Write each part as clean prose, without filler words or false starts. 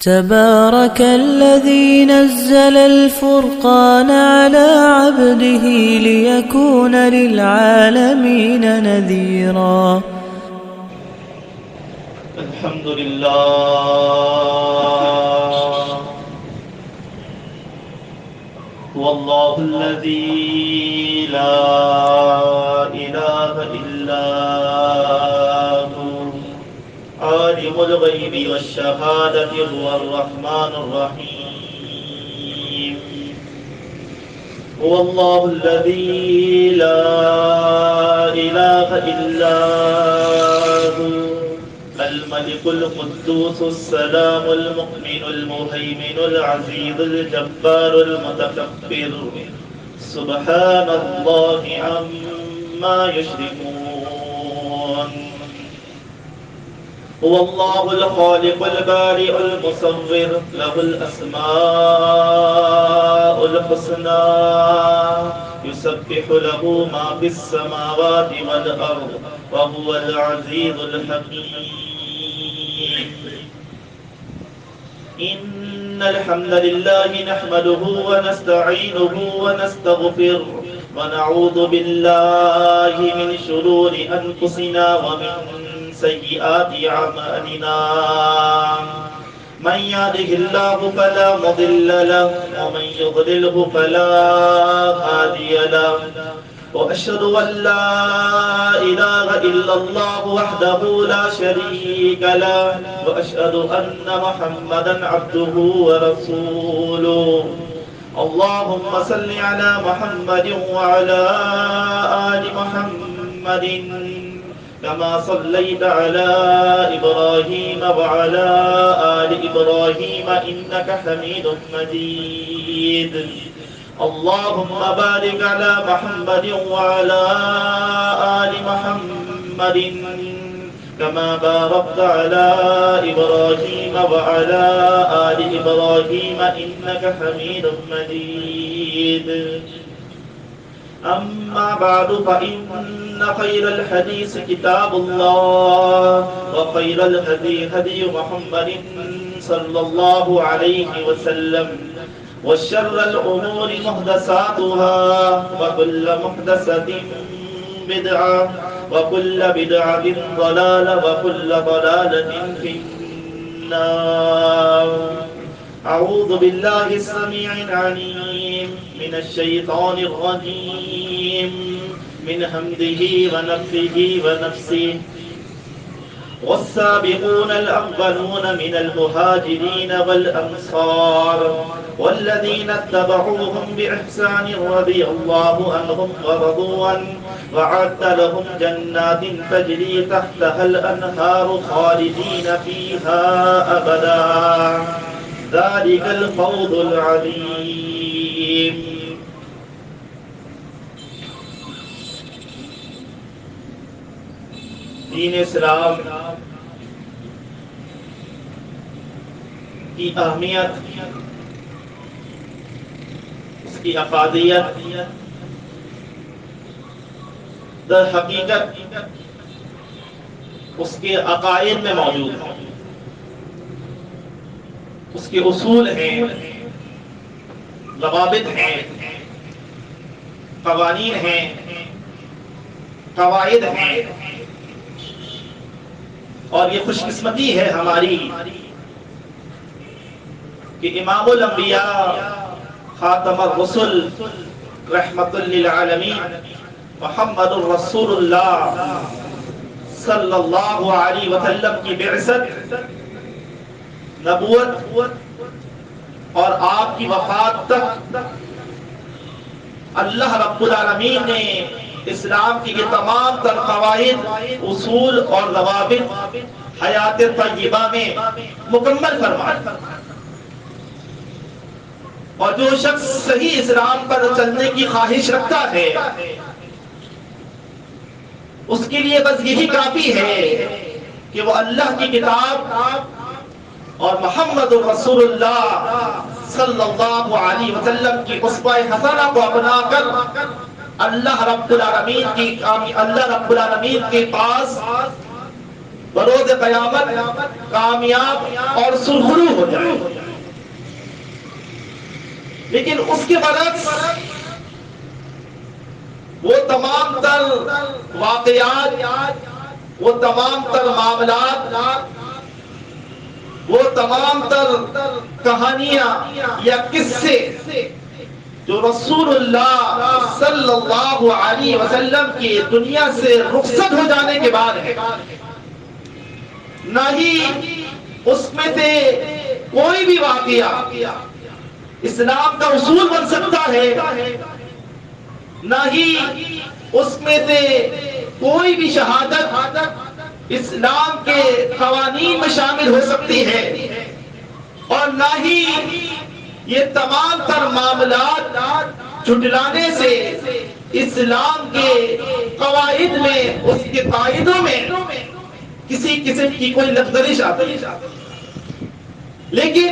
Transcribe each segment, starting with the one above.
تبارك الذي نزل الفرقان على عبده ليكون للعالمين نذيرا. الحمد لله هو الله الذي لا إله إلا هو عالم الغيب والشهادة هو الرحمن الرحيم. هو الله الذي لا إله إلا هو الملك القدوس السلام المؤمن المهيمن العزيز الجبار المتكبر سبحان الله عما يشركون. هو الله الخالق البارئ المصور له الأسماء الحسنى يسبح له ما في السماوات والأرض وهو العزيز الحكيم. إن الحمد لله نحمده ونستعينه ونستغفره ونعوذ بالله من شرور أنفسنا ومن سيئات أعمالنا. من يهده الله فلا مضل له ومن يضلله فلا هادي له. وأشهد أن لا إله إلا الله وحده لا شريك له وأشهد أن محمدا عبده ورسوله. اللهم صل على محمد وعلى آل محمد كما صليت على إبراهيم وعلى آل إبراهيم إنك حميد مجيد. اللهم بارك على محمد وعلى آل محمد كما باركت على إبراهيم وعلى آل إبراهيم إنك حميد مجيد. أما بعد فإن خير الحديث كتاب الله وخير الهدي هدي محمد صلى الله عليه وسلم وشر الأمور محدثاتها وكل محدثة بدعة وكل بدعة ضلالة وكل ضلالة في النار. أعوذ بالله السميع العليم من الشيطان الرجيم من همزه ونفثه ونفسه. والسابقون الأولون من المهاجرين والأنصار والذين اتبعوهم بإحسان رضي الله عنهم ورضوا عنه وأعد لهم جنات تجري تحتها الأنهار خالدين فيها أبدا ذلك الفوز العظيم. دین اسلام کی اہمیت، اس کی افادیت در حقیقت اس کے عقائد میں موجود ہے. اس کے اصول ہیں، ضوابط ہیں، قوانین ہیں، قواعد ہیں. اور یہ خوش قسمتی ہے ہماری کہ امام الانبیاء خاتم الرسل رحمت للعالمین محمد الرسول اللہ صلی اللہ علیہ وسلم کی بعثت، نبوت اور آپ کی وفات تک اللہ رب العالمین نے اسلام کی یہ تمام تر قواعد، اصول اور ضوابط حیات طیبہ میں مکمل فرمائے. اور جو شخص صحیح اسلام پر چلنے کی خواہش رکھتا ہے اس کے لیے بس یہی کافی ہے کہ وہ اللہ کی کتاب اور محمد رسول اللہ صلی اللہ علیہ وسلم کی اسوہ حسنہ کو اپنا کر اللہ رب العالمین کے پاس بروز قیامت کامیاب اور سرخرو ہو جائے. لیکن اس کے برعکس وہ تمام تر واقعات، وہ تمام تر معاملات، وہ تمام تر کہانیاں یا قصے جو رسول اللہ صلی اللہ علیہ وسلم کی دنیا سے رخصت ہو جانے کے بعد ہے، نہ ہی اس میں سے کوئی بھی واقعہ اسلام کا اصول بن سکتا ہے، نہ ہی اس میں سے کوئی بھی شہادت اسلام کے قوانین میں شامل ہو سکتی ہے، اور نہ ہی یہ تمام تر معاملات جھٹلانے سے اسلام کے قواعد میں، اس کے قاعدوں میں کسی قسم کی کوئی لغزش آتی ہے. لیکن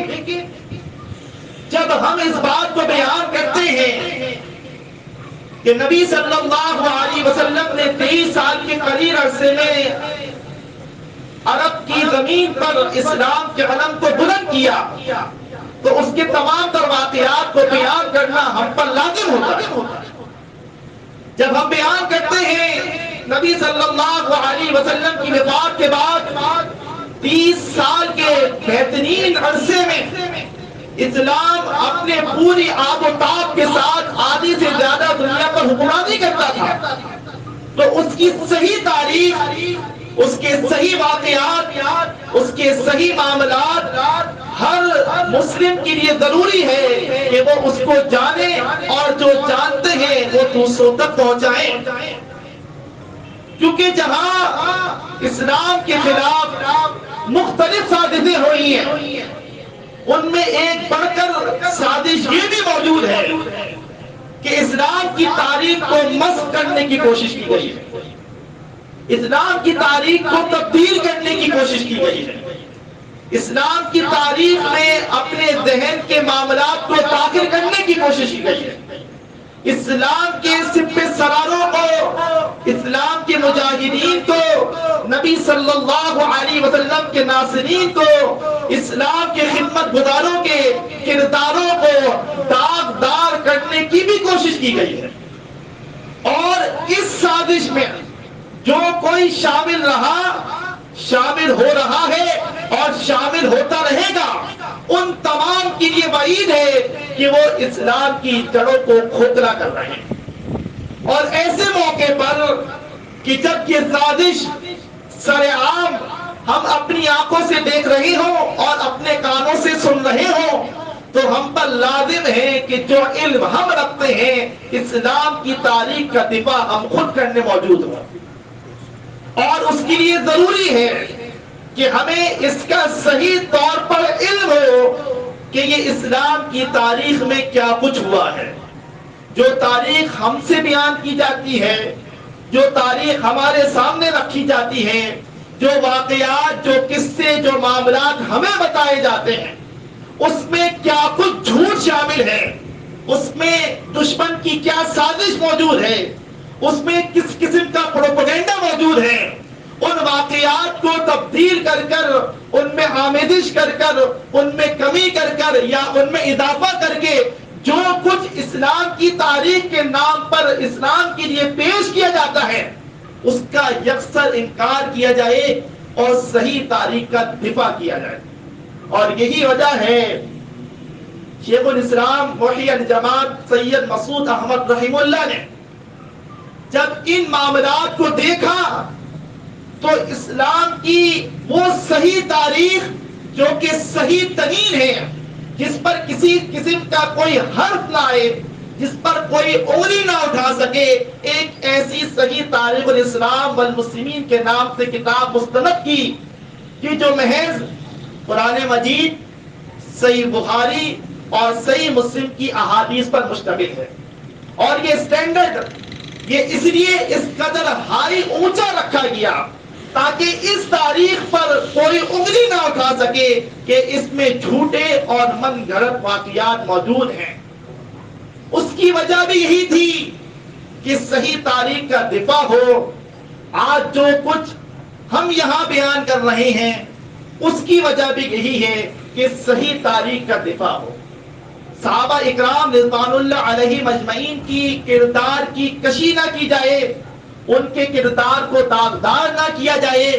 جب ہم اس بات کو بیان کرتے ہیں کہ نبی صلی اللہ علیہ وسلم نے 23 سال کے قریب عرصے میں عرب کی زمین پر اسلام کے علم کو بلند کیا، تو اس کے تمام تر واقعات کو بیان کرنا ہم پر لازم ہوتا ہے. جب ہم بیان کرتے ہیں نبی صلی اللہ علیہ وسلم کی وفات کے بعد 30 سال کے بہترین عرصے میں اسلام اپنے پوری آب و تاب کے ساتھ آدھی سے زیادہ دنیا پر حکمرانی کرتا تھا، تو اس کی صحیح تاریخ، اس کے صحیح واقعات، اس کے صحیح معاملات ہر مسلم کے لیے ضروری ہے کہ وہ اس کو جانے، اور جو جانتے ہیں وہ دوسروں تک پہنچائیں. کیونکہ جہاں اسلام کے خلاف مختلف سازشیں ہوئی ہیں، ان میں ایک بڑھ کر سازش یہ بھی موجود ہے کہ اسلام کی تاریخ کو مسخ کرنے کی کوشش کی گئی ہے، اسلام کی تاریخ کو تبدیل کرنے کی کوشش کی گئی ہے، اسلام کی تاریخ میں اپنے ذہن کے معاملات کو داخل کرنے کی کوشش کی گئی ہے. اسلام کے سپہ سالاروں کو، اسلام کے مجاہدین کو، نبی صلی اللہ علیہ وسلم کے ناصرین کو، اسلام کے خدمت گزاروں کے کرداروں کو داغدار کرنے کی بھی کوشش کی گئی ہے. اور اس سازش میں جو کوئی شامل رہا، شامل ہو رہا ہے اور شامل ہوتا رہے گا، ان تمام کے لیے وعید ہے کہ وہ اسلام کی جڑوں کو کھوکھلا کر رہے ہیں. اور ایسے موقع پر کہ جب یہ سازش سرعام ہم اپنی آنکھوں سے دیکھ رہے ہوں اور اپنے کانوں سے سن رہے ہوں، تو ہم پر لازم ہے کہ جو علم ہم رکھتے ہیں اسلام کی تاریخ کا دفاع ہم خود کرنے موجود ہوں. اور اس کے لیے ضروری ہے کہ ہمیں اس کا صحیح طور پر علم ہو کہ یہ اسلام کی تاریخ میں کیا کچھ ہوا ہے. جو تاریخ ہم سے بیان کی جاتی ہے، جو تاریخ ہمارے سامنے رکھی جاتی ہے، جو واقعات، جو قصے، جو معاملات ہمیں بتائے جاتے ہیں، اس میں کیا کچھ جھوٹ شامل ہے، اس میں دشمن کی کیا سازش موجود ہے، اس میں کس قسم کا پروپیگنڈا موجود ہے، ان واقعات کو تبدیل کر کر، ان میں آمیزش کر کر، ان میں کمی کر کر یا ان میں اضافہ کر کے جو کچھ اسلام کی تاریخ کے نام پر اسلام کے لیے پیش کیا جاتا ہے، اس کا یکسر انکار کیا جائے اور صحیح تاریخ کا دفاع کیا جائے. اور یہی وجہ ہے شیخ الاسلام محی الجماعت سید مسعود احمد رحمہ اللہ نے جب ان معاملات کو دیکھا تو اسلام کی وہ صحیح تاریخ جو کہ صحیح ترین ہے، جس پر کسی قسم کا کوئی حرف نہ آئے، جس پر کوئی انگلی نہ اٹھا سکے، ایک ایسی صحیح تاریخ الاسلام والمسلمین کے نام سے کتاب مستند کی کہ جو محض قرآن مجید، صحیح بخاری اور صحیح مسلم کی احادیث پر مشتمل ہے. اور یہ سٹینڈرڈ یہ اس لیے اس قدر ہائی اونچا رکھا گیا تاکہ اس تاریخ پر کوئی انگلی نہ اٹھا سکے کہ اس میں جھوٹے اور من گھڑت واقعات موجود ہیں. اس کی وجہ بھی یہی تھی کہ صحیح تاریخ کا دفاع ہو. آج جو کچھ ہم یہاں بیان کر رہے ہیں اس کی وجہ بھی یہی ہے کہ صحیح تاریخ کا دفاع ہو، صحابہ اکرام رضوان اللہ علیہ مجمعین کی کردار کی کشی نہ کی جائے، ان کے کردار کو داغدار نہ کیا جائے،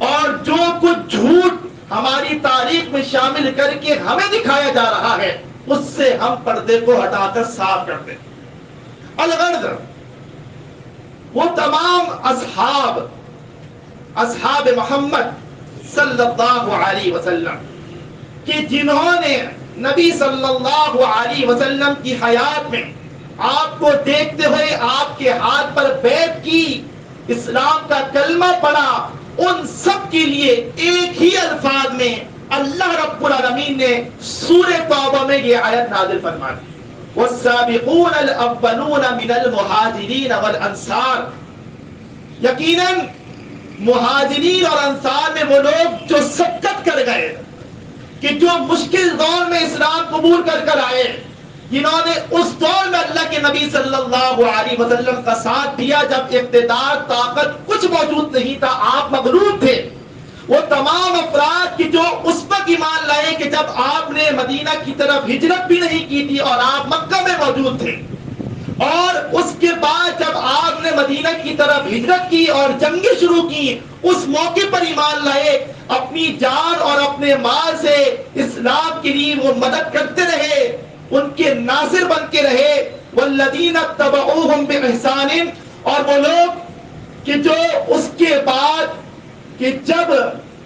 اور جو کچھ جھوٹ ہماری تاریخ میں شامل کر کے ہمیں دکھایا جا رہا ہے اس سے ہم پردے کو ہٹا کر صاف کر دیں۔ الغرض وہ تمام اصحاب محمد صلی اللہ علیہ وسلم کہ جنہوں نے نبی صلی اللہ علیہ وسلم کی حیات میں آپ کو دیکھتے ہوئے آپ کے ہاتھ پر بیعت کی، اسلام کا کلمہ پڑھا، ان سب کے لیے ایک ہی الفاظ میں اللہ رب العالمین نے سورہ توبہ میں یہ آیت نازل فرما دی، والسابقون الاولون من المہاجرین والانصار۔ یقیناً مہاجرین اور انصار میں وہ لوگ جو سبقت کر گئے، کہ جو مشکل دور میں اسلام قبول کر آئے، جنہوں نے اس دور میں اللہ کے نبی صلی اللہ علیہ وسلم کا ساتھ دیا جب اقتدار طاقت کچھ موجود نہیں تھا، آپ مغلوب تھے، وہ تمام افراد کی جو اس وقت ایمان لائے کہ جب آپ نے مدینہ کی طرف ہجرت بھی نہیں کی تھی اور آپ مکہ میں موجود تھے، اور اس کے بعد جب آپ نے مدینہ کی طرف ہجرت کی اور جنگیں شروع کی، اس موقع پر ایمان لائے، اپنی جان اور اپنے مال سے اسلام کے لیے وہ مدد کرتے رہے، ان کے ناصر بن کے رہے، والذین اتبعوہم بإحسان، اور وہ لوگ کہ جو اس کے بعد کہ جب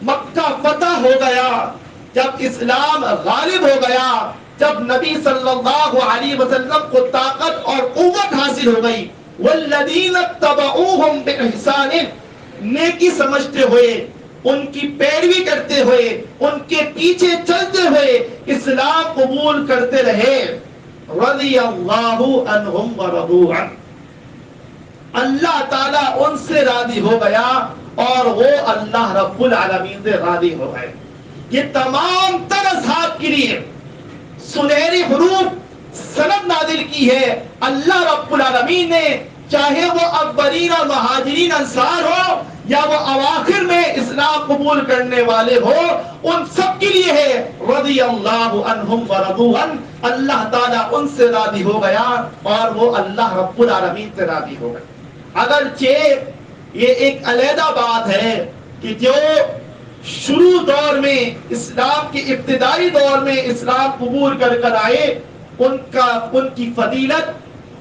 مکہ فتح ہو گیا، جب اسلام غالب ہو گیا، جب نبی صلی اللہ علیہ وسلم کو طاقت اور قوت حاصل ہو گئی، والذین اتبعوہم بإحسان، نیکی سمجھتے ہوئے، ان کی پیروی کرتے ہوئے، ان کے پیچھے چلتے ہوئے اسلام قبول کرتے رہے، رضی اللہ عنہم ورضوا عنہ، اللہ تعالیٰ ان سے راضی ہو گیا اور وہ اللہ رب العالمین سے راضی ہو گئے۔ یہ تمام تر اصحاب کے لیے سنہری حروف سند نازل کی ہے اللہ رب العالمین نے، چاہے وہ اولین اور مہاجرین انصار ہو یا وہ اواخر میں اسلام قبول کرنے والے ہو، ان سب کے لیے ہے رضی اللہ عنہم ورضوا عنہ، اللہ تعالیٰ ان سے راضی ہو گیا اور وہ اللہ رب العالمین سے راضی ہو گئے۔ اگرچہ یہ ایک علیحدہ بات ہے کہ جو شروع دور میں اسلام کے ابتدائی دور میں اسلام قبول کر آئے، ان کی فضیلت،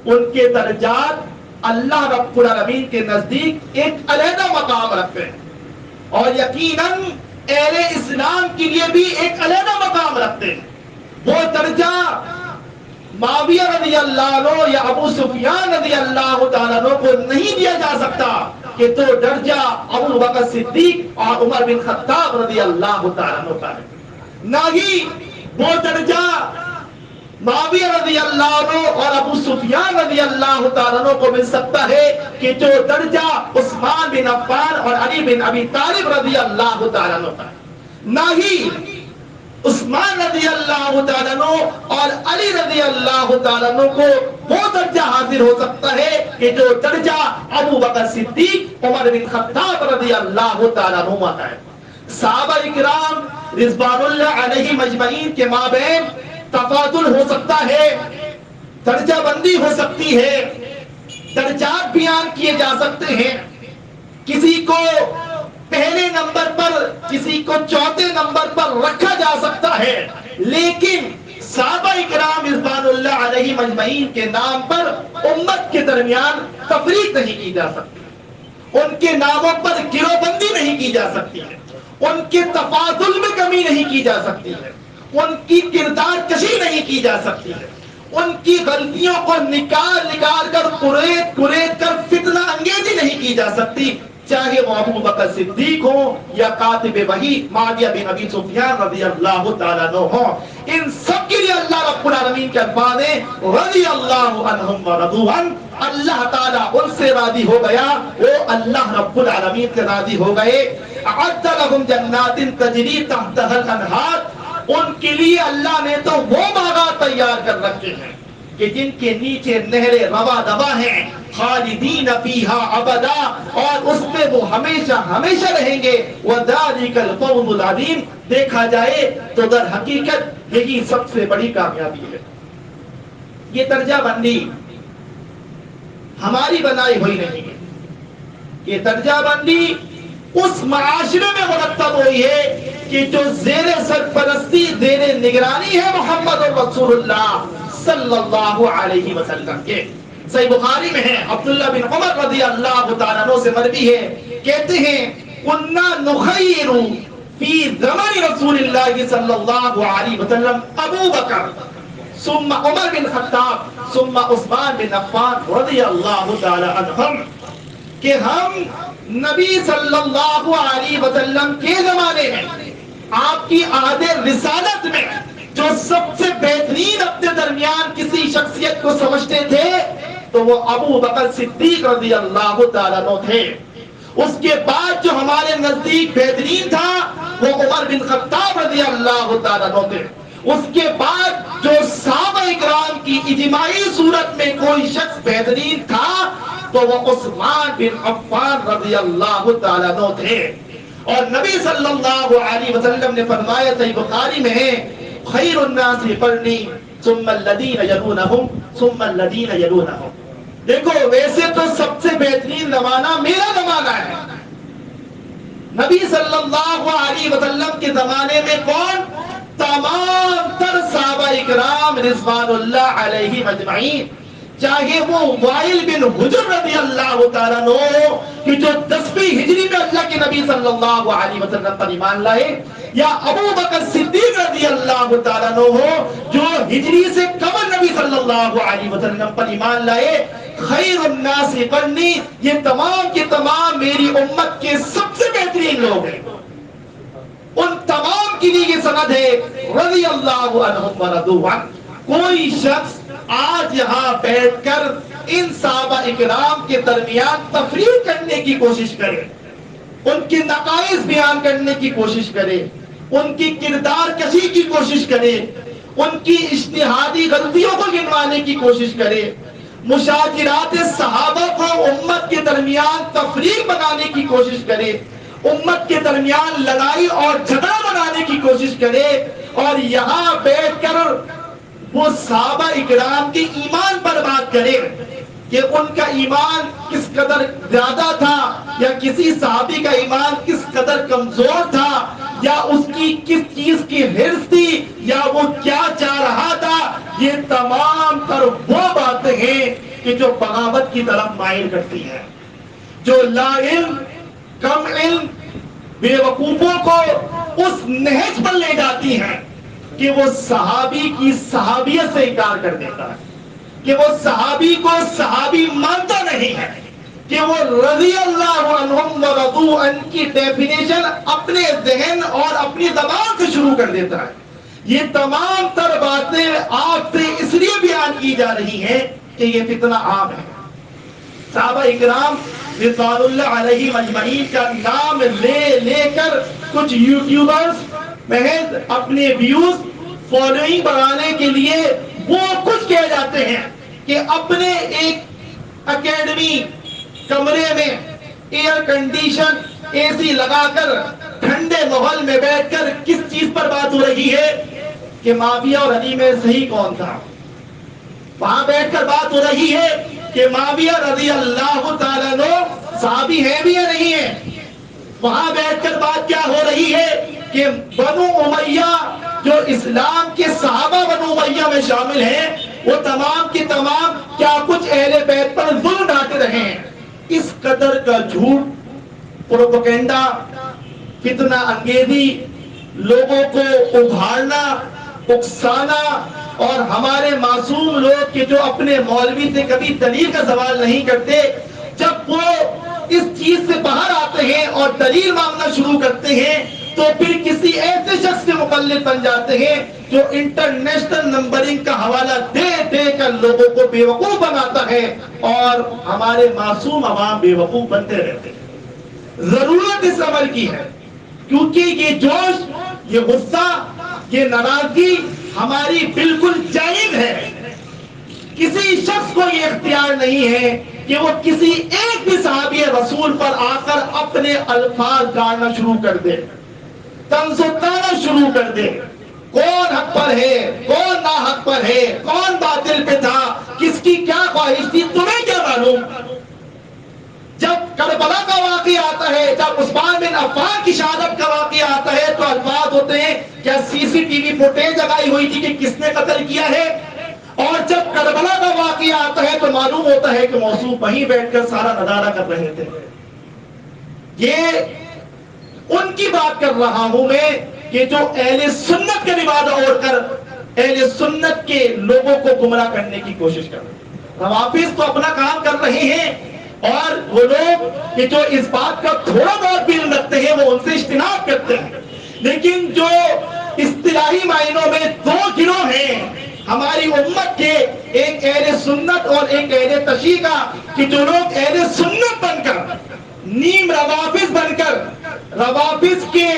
ان کے درجات اللہ رب العالمین کے نزدیک ایک علیحدہ مقام رکھتے ہیں، اور یقیناً اہل اسلام کے لیے بھی ایک علیحدہ مقام رکھتے ہیں۔ وہ درجہ معاویہ رضی اللہ عنہ یا ابو سفیان رضی اللہ تعالیٰ عنہ کو نہیں دیا جا سکتا کہ تو درجہ ابو بکر صدیق اور عمر بن خطاب رضی اللہ تعالیٰ عنہ کا ہے، نہ ہی وہ درجہ معاویہ رضی اللہ عنہ اور ابو سفیان رضی اللہ تعالیٰ عنہ کو مل سکتا ہے کہ جو درجہ عثمان بن عفان اور علی بن ابی طالب رضی اللہ تعالیٰ عنہ کا ہے، نہ ہی عثمان رضی اللہ تعالیٰ عنہ اور علی رضی اللہ تعالیٰ عنہ کو وہ درجہ حاصل ہو سکتا ہے کہ جو درجہ ابو بکر صدیق، عمر بن خطاب رضی اللہ تعالیٰ عنہ کا ہے۔ صحابہ اکرام رضوان اللہ علیہ مجمعین کے مابین تفاضل ہو سکتا ہے، درجہ بندی ہو سکتی ہے، درجات بیان کیے جا سکتے ہیں، کسی کو پہلے نمبر پر، کسی کو چوتھے نمبر پر رکھا جا سکتا ہے، لیکن صحابہ اکرام رضوان اللہ علیہ مجمعین کے نام پر امت کے درمیان تفریق نہیں کی جا سکتی، ان کے ناموں پر گروہ بندی نہیں کی جا سکتی ہے، ان کے تفاضل میں کمی نہیں کی جا سکتی ہے، ان کی کردار کشی نہیں کی جا سکتی ہے، ان کی غلطیوں کو نکال کر قریت کر فتنہ انگیزی نہیں کی جا سکتی، چاہے وہ ابو بکر صدیق ہو یا کاتب وحی معاویہ بن ابی سفیان رضی اللہ تعالیٰ عنہ ہو، ان سب کے لیے اللہ رب العالمین کے الفاظ ہیں رضی اللہ عنہم ورضوا عنہ، اللہ تعالیٰ ان سے راضی ہو گیا، وہ اللہ رب العالمین سے راضی ہو گئے۔ اعد لهم جنات تجری تحتها الانہار، ان کے لیے اللہ نے تو وہ باغات تیار کر رکھے ہیں کہ جن کے نیچے نہریں روا دوا ہیں، خالدین فیہا ابدا، اور اس میں وہ ہمیشہ ہمیشہ رہیں گے، وذالک الفوز العظیم، دیکھا جائے تو در حقیقت یہی سب سے بڑی کامیابی ہے۔ یہ درجہ بندی ہماری بنائی ہوئی نہیں ہے، یہ درجہ بندی اس معاشرے میں مرتب ہوئی ہے کہ جو زیر سرپرستی زیر نگرانی ہے محمد رسول اللہ صلی اللہ علیہ وسلم کے۔ صحیح بخاری میں ہے، عبداللہ بن عمر رضی اللہ تعالیٰ عنہ سے مروی ہے، کہتے ہیں کنا نخیر فی زمن رسول اللہ صلی اللہ علیہ وسلم ابو بکر ثم عمر بن خطاب ثم عثمان بن عفان رضی اللہ تعالی عنہم، کہ ہم نبی صلی اللہ علیہ وسلم کے زمانے میں، آپ کی عہد رسالت میں، جو سب سے بہترین اپنے درمیان کسی شخصیت کو سمجھتے تھے تو وہ ابو بکر صدیق رضی اللہ تعالیٰ عنہ تھے۔ اس کے بعد جو ہمارے نزدیک بہترین تھا وہ عمر بن خطاب رضی اللہ تعالیٰ عنہ تھے۔ اس کے بعد جو صحابہ اکرام کی اجماعی صورت میں کوئی شخص بہترین تھا تو وہ عثمان بن عفان رضی اللہ تعالیٰ عنہ تھے۔ اور نبی صلی اللہ علیہ وسلم نے فرمایا، صحیح بخاری میں ہے، خیر الناس قرنی ثم الذین یلونہم ثم الذین یلونہم۔ دیکھو ویسے تو سب سے بہترین زمانہ میرا زمانہ ہے، نبی صلی اللہ علیہ وسلم کے زمانے میں کون؟ تمام تر صحابہ اکرام رضوان اللہ علیہ مجمعین، چاہے وہ وائل بن حجر رضی اللہ تعالیٰ عنہ کہ جو 10ویں ہجری میں اللہ کے نبی صلی اللہ علیہ وسلم پر ایمان لائے، یا ابو بکر صدیق رضی اللہ تعالیٰ عنہ جو ہجری سے قبل نبی صلی اللہ علیہ وسلم پر ایمان لائے، خیر الناس قرنی، یہ تمام کے تمام میری امت کے سب سے بہترین لوگ ہیں۔ ان تمام کی لیے یہ سند ہے رضی اللہ عنہم ورضوا عنہ۔ کوئی شخص آج یہاں بیٹھ کر ان صحابہ اکرام کے درمیان تفریق کرنے کی کوشش کرے، ان کے نقائص بیان کرنے کی کوشش کرے، ان کی کردار کشی کی کوشش کرے، ان کی اجتہادی غلطیوں کو گنوانے کی کوشش کرے، مشاجرات صحابہ کو امت کے درمیان تفریق بنانے کی کوشش کرے، امت کے درمیان لڑائی اور جھگڑا بنانے کی کوشش کرے، اور یہاں بیٹھ کر وہ صحابہ اکرام کے ایمان پر بات کرے کہ ان کا ایمان کس قدر زیادہ تھا، یا کسی صحابی کا ایمان کس قدر کمزور تھا، یا اس کی کس چیز کی حرص تھی، یا وہ کیا چاہ رہا تھا، یہ تمام تر وہ باتیں ہیں کہ جو بغاوت کی طرف مائل کرتی ہیں، جو لا علم، کم علم، بے وقوفوں کو اس نہج پر لے جاتی ہیں کہ وہ صحابی کی صحابیت سے انکار کر دیتا ہے، کہ وہ صحابی کو صحابی مانتا نہیں ہے، کہ وہ رضی اللہ عنہم ورضوا عنہ کی ڈیفینیشن اپنے ذہن اور اپنی زبان سے شروع کر دیتا ہے۔ یہ تمام تر باتیں آپ سے اس لیے بیان کی جا رہی ہیں کہ یہ فتنہ عام ہے۔ صحابہ اکرام رضوان اللہ علیہ مجمعین کا نام لے لے کر کچھ یوٹیوبرز محض اپنے ویوز فالوئنگ بڑھانے کے لیے وہ کچھ کہہ جاتے ہیں کہ اپنے ایک اکیڈمی کمرے میں ایئر کنڈیشن اے سی لگا کر ٹھنڈے ماحول میں بیٹھ کر کس چیز پر بات ہو رہی ہے کہ معاویہ اور علی میں صحیح کون تھا۔ وہاں بیٹھ کر بات ہو رہی ہے کہ معاویہ رضی اللہ تعالیٰ عنہ صحابی ہے بھی یا نہیں ہے۔ وہاں بیٹھ کر بات کیا ہو رہی ہے کہ بنو امیہ جو اسلام کے صحابہ بنو امیہ میں شامل ہیں وہ تمام کے تمام کیا کچھ اہل بیت پر ظلم ڈھاتے رہے ہیں۔ اس قدر کا جھوٹ، پروپیگنڈا، فتنہ انگیزی، لوگوں کو ابھارنا، اکسانا، اور ہمارے معصوم لوگ کہ جو اپنے مولوی سے کبھی دلیل کا سوال نہیں کرتے، جب وہ اس چیز سے باہر آتے ہیں اور دلیل مانگنا شروع کرتے ہیں تو پھر کسی ایسے شخص کے مقلد بن جاتے ہیں جو انٹرنیشنل نمبرنگ کا حوالہ دے دے کر لوگوں کو بے وقوف بناتا ہے، اور ہمارے معصوم عوام بے وقوف بنتے رہتے ہیں۔ ضرورت اس عمل کی ہے کیونکہ یہ جوش، یہ غصہ، یہ ناراضگی ہماری بالکل جائز ہے۔ کسی شخص کو یہ اختیار نہیں ہے کہ وہ کسی ایک بھی صحابی رسول پر آ کر اپنے الفاظ گانا شروع کر دے، طنز و تانا شروع کر دے، کون حق پر ہے، کون نا حق پر ہے، کون باطل پہ تھا، کس کی کیا خواہش تھی، تمہیں کیا معلوم؟ جب کربلا کا واقعہ آتا ہے، جب عثمان بن عفان کی شہادت کا واقعہ آتا ہے تو الفاظ ہوتے ہیں کیا سی سی ٹی وی فوٹیج لگائی ہوئی تھی کہ کس نے قتل کیا ہے؟ اور جب کربلا کا واقعہ آتا ہے تو معلوم ہوتا ہے کہ موصوف وہیں بیٹھ کر سارا نظارہ کر رہے تھے۔ یہ ان کی بات کر رہا ہوں میں کہ جو اہل سنت کے لبادہ اوڑھ کر اہل سنت کے لوگوں کو گمراہ کرنے کی کوشش کر رہے ہیں۔ روافض تو اپنا کام کر رہے ہیں، اور وہ لوگ کہ جو اس بات کا تھوڑا بہت بھی علم رکھتے ہیں وہ ان سے اجتناب کرتے ہیں، لیکن جو اصطلاحی معنوں میں دو گروہ ہیں ہماری امت کے، ایک اہل سنت اور ایک اہل تشیع کا، کہ جو لوگ اہل سنت بن کر نیم روافض بن کر روافض کے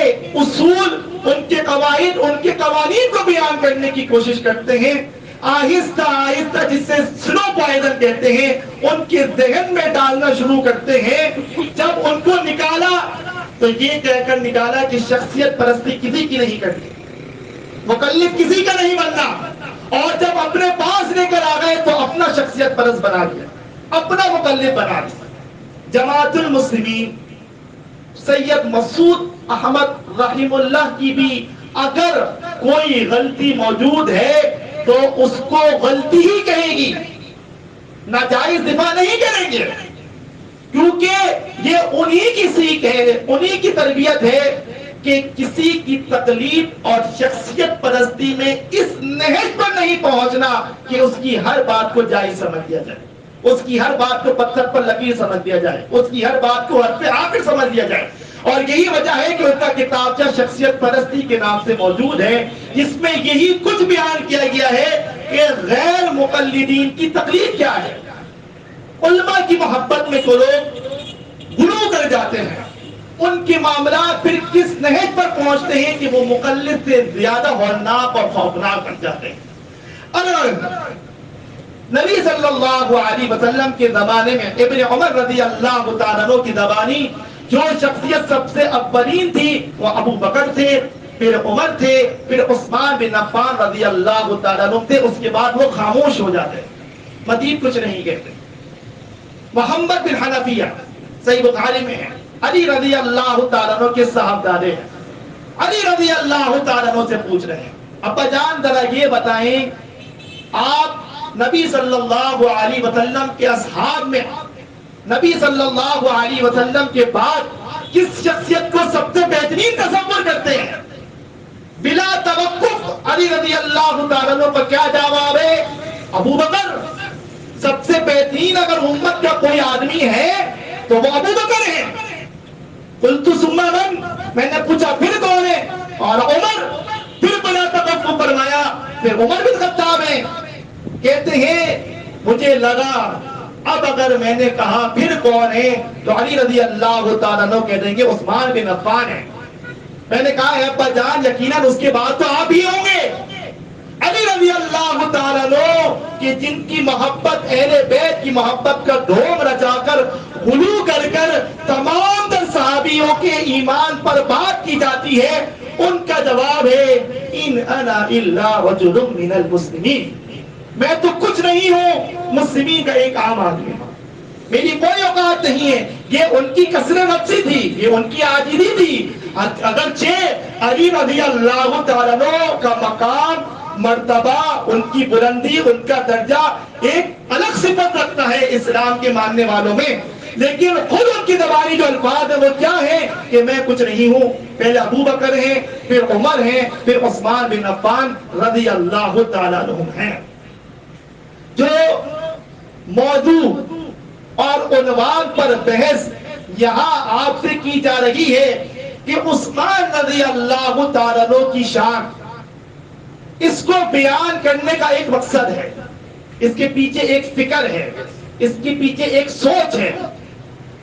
اصول، ان کے قواعد، ان کے قوانین کو بیان کرنے کی کوشش کرتے ہیں، آہستہ آہستہ جسے سلو پوائزن کہتے ہیں، ان کے ذہن میں ڈالنا شروع کرتے ہیں۔ جب ان کو نکالا تو یہ کہہ کر نکالا کہ شخصیت پرستی کسی کی نہیں کرنی، مقلد کسی کا نہیں بننا، اور جب اپنے پاس لے کر آ گئے تو اپنا شخصیت پرست بنا دیا، اپنا مقلد بنا دیا۔ جماعت المسلمین سید مسعود احمد رحم اللہ کی بھی اگر کوئی غلطی موجود ہے تو اس کو غلطی ہی کہے گی، ناجائز دفاع نہیں کریں گے، کیونکہ یہ انہی کی سیکھ ہے، انہی کی تربیت ہے کہ کسی کی تقلید اور شخصیت پرستی میں اس نہج پر نہیں پہنچنا کہ اس کی ہر بات کو جائز سمجھ لیا جائے، اس کی ہر بات کو پتھر پر لکیر سمجھ لیا جائے، اس کی ہر بات کو حرف آخر سمجھ لیا جائے۔ اور یہی وجہ ہے کہ ان کا کتابچہ شخصیت پرستی کے نام سے موجود ہے، جس میں یہی کچھ بیان کیا گیا ہے کہ غیر مقلدین کی تقلید کیا ہے۔ علماء کی محبت میں تو لوگ غلو کر جاتے ہیں، ان کے معاملات پھر کس نہج پر پہنچتے ہیں کہ وہ مقلد سے زیادہ ہولناک اور خوفناک بن جاتے ہیں۔ اگر نبی صلی اللہ علیہ وسلم کے زمانے میں ابن عمر رضی اللہ تعالیٰ عنہ کی زبانی جو شخصیت سب سے اولین تھی وہ ابو بکر تھے، پھر عمر تھے، پھر عثمان بن عفان رضی اللہ تعالیٰ عنہ تھے، اس کے بعد وہ خاموش ہو جاتے، مزید کچھ نہیں کہتے۔ محمد بن حنفیہ صحیح بخاری میں ہے، علی رضی اللہ تعالیٰ عنہ کے صاحبزادے ہیں، علی رضی اللہ تعالیٰ عنہ سے پوچھ رہے ہیں ابا جان ذرا یہ بتائیں آپ نبی صلی اللہ علیہ وسلم کے اصحاب میں نبی صلی اللہ علیہ وسلم کے بعد کس شخصیت کو سب سے بہترین تصور کرتے ہیں؟ بلا توقف علی رضی اللہ تعالیٰ عنہ پر کیا جواب ہے؟ ابو بکر۔ سب سے بہترین اگر امت کا کوئی آدمی ہے تو وہ ابو بکر ہے۔ قلت ثم من، میں نے پوچھا پھر کون ہے؟ اور عمر۔ پھر بلا توقف فرمایا پھر عمر بن خطاب ہیں۔ کہتے ہیں مجھے لگا اب اگر میں نے کہا پھر کون ہے تو علی رضی اللہ تعالیٰ عنہ کہہ دیں گے عثمان بن عفان ہے۔ میں نے کہا ہے ابا جان یقیناً اس کے بعد تو آپ ہی ہوں گے۔ علی رضی اللہ تعالیٰ عنہ کہ جن کی محبت اہل بیت کی محبت کا ڈھونگ رچا کر غلو کر کر تمام تر صحابیوں کے ایمان پر بات کی جاتی ہے، ان کا جواب ہے ان انا الا رجل من المسلمین، میں تو کچھ نہیں ہوں، مسلمین کا ایک عام آدمی ہوں، میری کوئی اوقات نہیں ہے۔ یہ ان کی کثرت نفسی تھی، یہ ان کی عاجزی تھی۔ اگرچہ علی رضی اللہ تعالیٰ عنہ کا مقام، مرتبہ، ان کی بلندی، ان کا درجہ ایک الگ صفت رکھتا ہے اسلام کے ماننے والوں میں، لیکن خود ان کی زبانی جو الفاظ ہیں وہ کیا ہے کہ میں کچھ نہیں ہوں۔ پہلے ابو بکر ہیں، پھر عمر ہیں، پھر عثمان بن عفان رضی اللہ تعالیٰ عنہ ہیں۔ جو موضوع اور عنوان پر بحث یہاں آپ سے کی جا رہی ہے کہ عثمان رضی اللہ تعالیٰ عنہ کی شان، اس کو بیان کرنے کا ایک مقصد ہے، اس کے پیچھے ایک فکر ہے، اس کے پیچھے ایک سوچ ہے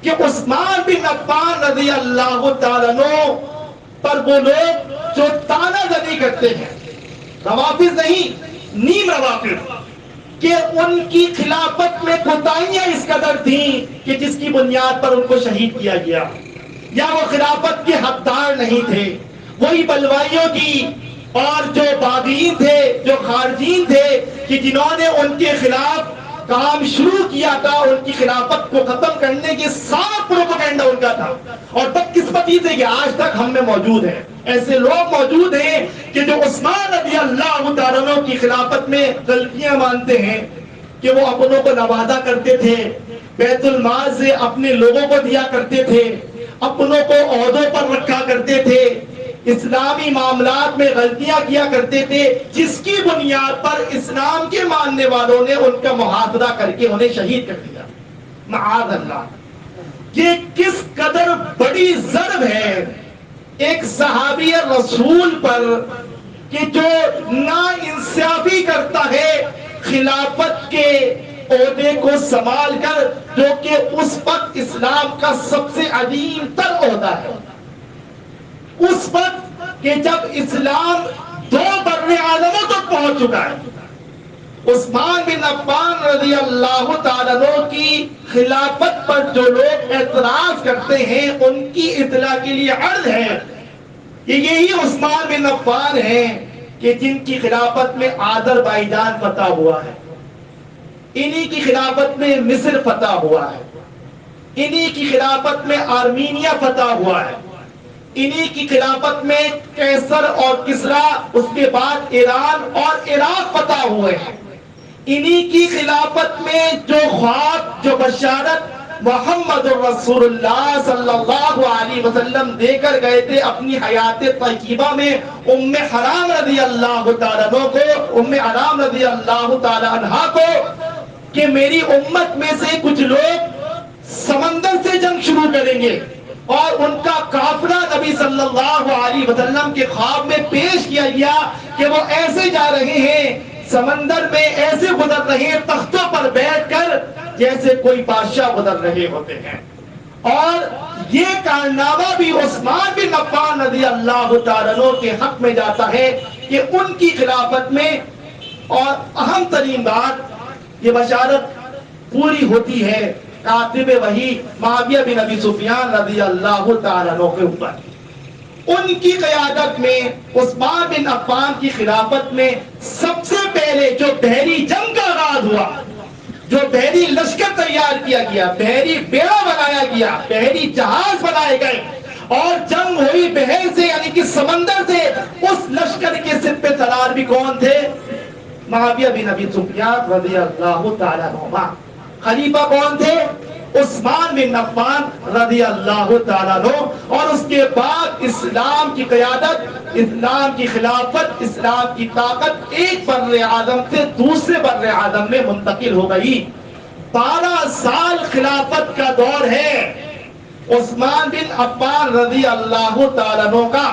کہ عثمان بن عفان رضی اللہ تعالیٰ عنہ پر وہ لوگ جو تانا زنی کرتے ہیں، روافض نہیں، نیم روافض، کہ ان کی خلافت میں کوتاہیاں اس قدر تھیں کہ جس کی بنیاد پر ان کو شہید کیا گیا، یا وہ خلافت کے حقدار نہیں تھے، وہی بلوائیوں کی اور جو باغیین تھے، جو خارجین تھے کہ جنہوں نے ان کے خلاف کام شروع کیا تھا، ان کی خلافت کو ختم کرنے کے سارا پروپیگنڈا ان کا تھا. اور بدقسمتی سے کہ آج تک ہم میں موجود ہیں ایسے لوگ موجود ہیں کہ جو عثمان رضی اللہ تعالیٰ عنہ کی خلافت میں غلطیاں مانتے ہیں کہ وہ اپنوں کو نوازا کرتے تھے، بیت المال سے اپنے لوگوں کو دیا کرتے تھے، اپنوں کو عہدوں پر رکھا کرتے تھے، اسلامی معاملات میں غلطیاں کیا کرتے تھے، جس کی بنیاد پر اسلام کے ماننے والوں نے ان کا محاصرہ کر کے انہیں شہید کر دیا. معاذ اللہ. یہ کس قدر بڑی ضرب ہے ایک صحابی رسول پر کہ جو ناانصافی کرتا ہے خلافت کے عہدے کو سنبھال کر، جو کہ اس وقت اسلام کا سب سے عظیم تر عہدہ ہے، اس وقت کہ جب اسلام 2 بر اعظموں تک پہنچ چکا ہے. عثمان بن عفان رضی اللہ تعالیٰ عنہ کی خلافت پر جو لوگ اعتراض کرتے ہیں ان کی اطلاع کے لیے عرض ہے کہ یہی عثمان بن عفان ہیں کہ جن کی خلافت میں آذربائیجان فتح ہوا ہے، انہی کی خلافت میں مصر فتح ہوا ہے، انہی کی خلافت میں آرمینیا فتح ہوا ہے، انہی کی خلافت میں قیصر اور کسرا، اس کے بعد ایران اور عراق فتح ہوئے ہیں. انہی کی خلافت میں جو خواب، جو بشارت محمد رسول اللہ صلی اللہ علیہ وسلم دے کر گئے تھے اپنی حیات طیبہ میں ام حرام رضی اللہ تعالیٰ عنہ کو، ام حرام رضی اللہ تعالیٰ عنہا کو، کہ میری امت میں سے کچھ لوگ سمندر سے جنگ شروع کریں گے، اور ان کا قافلہ نبی صلی اللہ علیہ وسلم کے خواب میں پیش کیا گیا کہ وہ ایسے جا رہے ہیں سمندر میں، ایسے گزر رہے ہیں تختوں پر بیٹھ کر جیسے کوئی بادشاہ گزر رہے ہوتے ہیں. اور یہ کارنامہ بھی عثمان بن عفان رضی اللہ تعالیٰ عنہ کے حق میں جاتا ہے کہ ان کی خلافت میں، اور اہم ترین بات، یہ بشارت پوری ہوتی ہے کاتب وحی معاویہ بن ابی سفیان رضی اللہ تعالیٰ عنہ کے اوپر. ان کی قیادت میں عثمان بن عفان کی خلافت میں سب سے پہلے جو بحری جنگ کا آغاز ہوا، جو بحری لشکر تیار کیا گیا، بحری بیڑا بنایا گیا، بحری جہاز بنائے گئے اور جنگ ہوئی بحر سے، یعنی کہ سمندر سے. اس لشکر کے سپہ سالار بھی کون تھے؟ معاویہ بن ابی سفیان رضی اللہ تعالیٰ عنہ. خلیفہ کون تھے؟ عثمان بن عفان رضی اللہ تعالیٰ عنہ. اور اس کے بعد اسلام کی قیادت، اسلام کی خلافت، اسلام کی طاقت ایک بر اعظم سے دوسرے بر اعظم میں منتقل ہو گئی. 12 سال خلافت کا دور ہے عثمان بن عفان رضی اللہ تعالیٰ عنہ کا.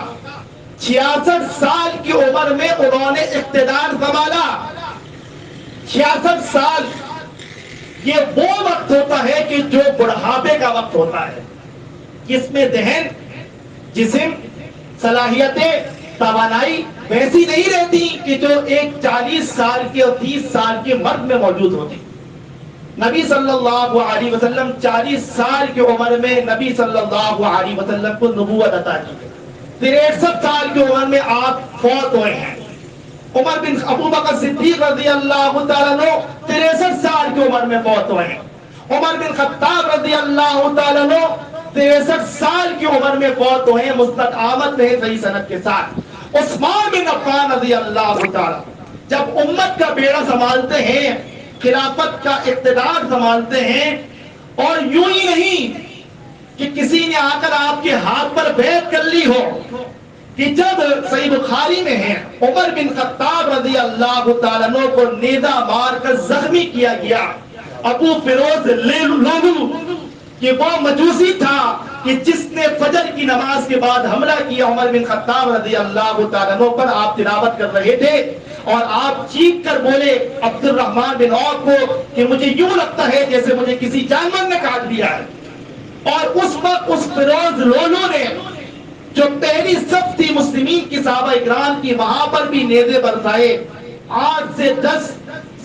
66 سال کی عمر میں انہوں نے اقتدار سنبھالا. 66 سال یہ وہ وقت ہوتا ہے کہ جو بڑھاپے کا وقت ہوتا ہے، جس میں ذہن، جسم، صلاحیتیں، توانائی ویسی نہیں رہتی کہ جو ایک 40 سال کے اور 30 سال کے مرد میں موجود ہوتی. نبی صلی اللہ علیہ وسلم 40 سال کی عمر میں نبی صلی اللہ علیہ وسلم کو نبوت عطا کی. 63 سال کی عمر میں آپ فوت ہوئے ہیں. عمر بن ابو بکر صدیق رضی اللہ تعالیٰ عنہ 63 سال کی عمر میں فوت ہوئے ہیں. عمر بن خطاب رضی اللہ تعالیٰ عنہ 63 سال کی عمر میں فوت ہوئے ہیں. مسند احمد میں صحیح سند کے ساتھ. عثمان بن عفان رضی اللہ تعالیٰ جب امت کا بیڑا سنبھالتے ہیں، خلافت کا اقتدار سنبھالتے ہیں، اور یوں ہی نہیں کہ کسی نے آ کر آپ کے ہاتھ پر بیعت کر لی ہو، کہ جب صحیح بخاری میں ہے عمر بن خطاب رضی اللہ تعالیٰ عنہ کو نیزہ مار کر زخمی کیا گیا. ابو فیروز لولو کہ وہ مجوسی تھا کہ جس نے فجر کی نماز کے بعد حملہ کیا عمر بن خطاب رضی اللہ تعالیٰ عنہ پر. آپ تلاوت کر رہے تھے اور آپ چیخ کر بولے عبد الرحمن بن عوف کو کہ مجھے یوں لگتا ہے جیسے مجھے کسی جانور نے کاٹ دیا ہے. اور اس وقت اس فیروز لولو نے جو پہلی صف تھی مسلمین کی صحابہ اکرام کی، وہاں پر بھی نیزے برسائے. 8 سے 10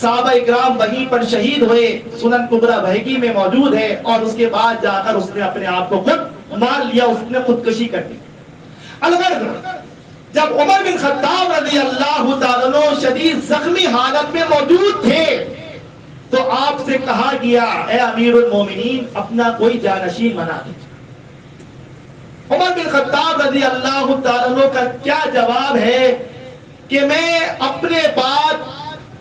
صحابہ اکرام وہیں پر شہید ہوئے، سنن کبریٰ بہقی میں موجود ہے، اور اس کے بعد جا کر اس نے اپنے آپ کو خود مار لیا، اس نے خودکشی کر دی۔ الغرض جب عمر بن خطاب رضی اللہ تعالیٰ عنہ شدید زخمی حالت میں موجود تھے تو آپ سے کہا گیا اے امیر المومنین اپنا کوئی جانشین بنا دیجیے۔ عمر بن خطاب رضی اللہ تعالیٰ عنہ کا کیا جواب ہے کہ میں اپنے بعد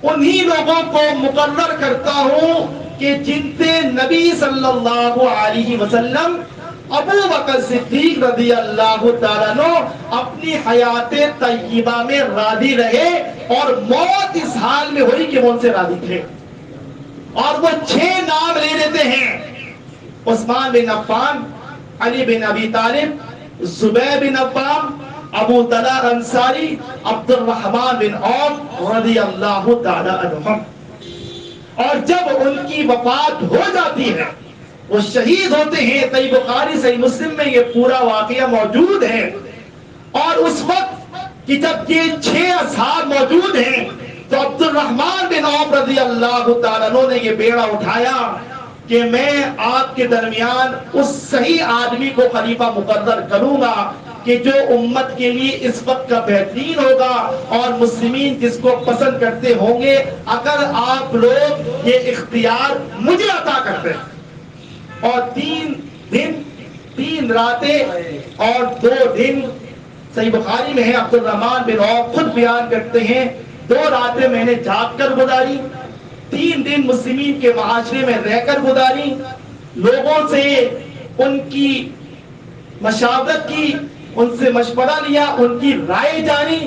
انہی لوگوں کو مقرر کرتا ہوں کہ جن سے نبی صلی اللہ علیہ وسلم ابو بکر صدیق رضی اللہ تعالیٰ عنہ اپنی حیات طیبہ میں راضی رہے، اور موت اس حال میں ہوئی کہ وہ ان سے راضی تھے، اور وہ 6 نام لے لیتے ہیں: عثمان بن عفان، علی بن ابی طالب، زبیر بن عوام، ابو طلحہ انصاری، عبد الرحمن بن عوف رضی اللہ تعالی عنہم۔ اور جب ان کی وفات ہو جاتی ہے، وہ شہید ہوتے ہیں، صحیح بخاری صحیح مسلم میں یہ پورا واقعہ موجود ہے، اور اس وقت کہ جب یہ 6 اصحاب موجود ہیں تو عبد الرحمن بن عوف رضی اللہ تعالیٰ عنہ نے یہ بیڑا اٹھایا کہ میں آپ کے درمیان اس صحیح آدمی کو خلیفہ مقرر کروں گا کہ جو امت کے لیے اس وقت کا بہترین ہوگا، اور مسلمین جس کو پسند کرتے ہوں گے، اگر آپ لوگ یہ اختیار مجھے عطا کرتے ہیں۔ اور 3 دن 3 راتیں اور 2 دن صحیح بخاری میں ہے، عبد الرحمن بن عوف خود بیان کرتے ہیں 2 راتیں میں نے جاگ کر گزاری، 3 دن مسلمین کے معاشرے میں رہ کر گزاری، لوگوں سے ان کی مشاورت کی، ان سے مشورہ لیا، ان کی رائے جانی،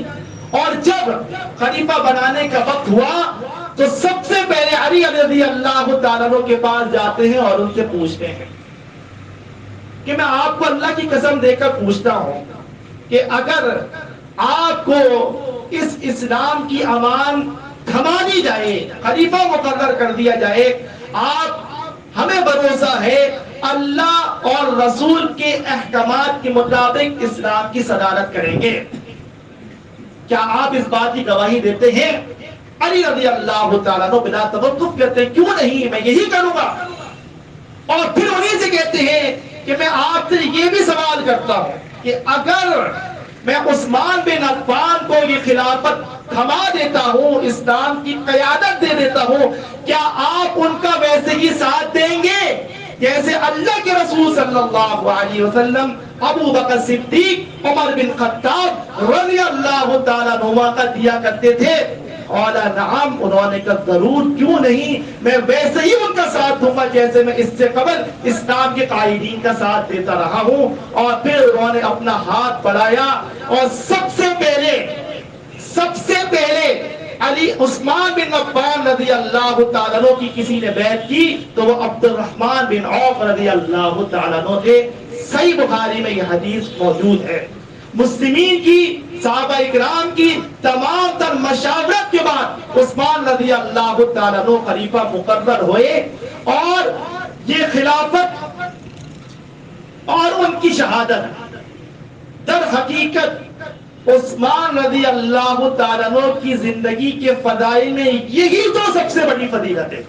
اور جب خلیفہ بنانے کا وقت ہوا تو سب سے پہلے علی رضی اللہ تعالیٰ عنہ کے پاس جاتے ہیں اور ان سے پوچھتے ہیں کہ میں آپ کو اللہ کی قسم دے کر پوچھتا ہوں کہ اگر آپ کو اس اسلام کی امان تھما دی جائے، خلیفہ مقرر کر دیا جائے، آپ ہمیں بھروسہ ہے اللہ اور رسول کے احکامات کے مطابق اسلام کی صدارت کریں گے، کیا آپ اس بات کی گواہی دیتے ہیں؟ علی رضی اللہ تعالیٰ عنہ بلا توقف کہتے ہیں کیوں نہیں، میں یہی کروں گا۔ اور پھر انہیں سے کہتے ہیں کہ میں آپ سے یہ بھی سوال کرتا ہوں کہ اگر میں عثمان بن عفان کو یہ خلافت تھما دیتا ہوں، اسلام کی قیادت دے دیتا ہوں، کیا آپ ان کا ویسے ہی ساتھ دیں گے جیسے اللہ کے رسول صلی اللہ علیہ وسلم ابو بکر صدیق، عمر بن خطاب رضی اللہ تعالیٰ عنہ کا دیا کرتے تھے؟ قال نعم، انہوں نے کہا ضرور، کیوں نہیں، میں ویسے ہی ان کا ساتھ دوں گا جیسے میں اس سے قبل اسلام کے قائدین کا ساتھ دیتا رہا ہوں۔ اور پھر انہوں نے اپنا ہاتھ بڑھایا اور سب سے پہلے علی عثمان بن عفان رضی اللہ تعالیٰ عنہ کی کسی نے بیعت کی تو وہ عبد الرحمن بن عوف رضی اللہ تعالیٰ عنہ تھے۔ صحیح بخاری میں یہ حدیث موجود ہے۔ مسلمین کی، صحابہ اکرام کی تمام تر مشاورت کے بعد عثمان رضی اللہ تعالیٰ عنہ خلیفہ مقرر ہوئے، اور یہ خلافت اور ان کی شہادت در حقیقت عثمان رضی اللہ تعالیٰ عنہ کی زندگی کے فضائل میں یہی تو سب سے بڑی فضیلت ہے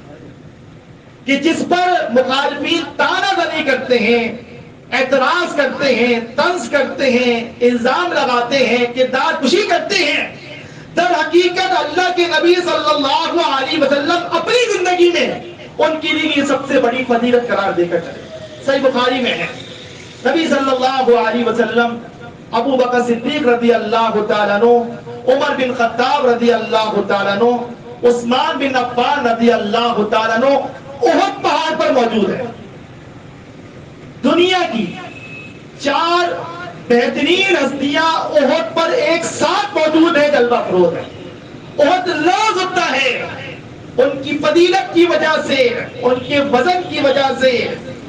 کہ جس پر مخالفین طعنہ زنی کرتے ہیں، اعتراض کرتے ہیں، طنز کرتے ہیں، الزام لگاتے ہیں، کردار کشی کرتے ہیں، در حقیقت اللہ کے نبی صلی اللہ علیہ وسلم اپنی زندگی میں ان کے لیے یہ سب سے بڑی فضیلت قرار دے کر چلے۔ صحیح بخاری میں ہے، نبی صلی اللہ علیہ وسلم ابو بکر صدیق رضی اللہ تعالیٰ عنہ، عمر بن خطاب رضی اللہ تعالیٰ عنہ، عثمان بن عفان رضی اللہ تعالیٰ عنہ احد پہاڑ پر موجود ہے۔ دنیا کی 4 بہترین ہستیاں احد پر ایک ساتھ موجود ہیں، جلوہ افروز ہے۔ احد لرز اٹھتا ہے ان کی فضیلت کی وجہ سے، ان کے وزن کی وجہ سے،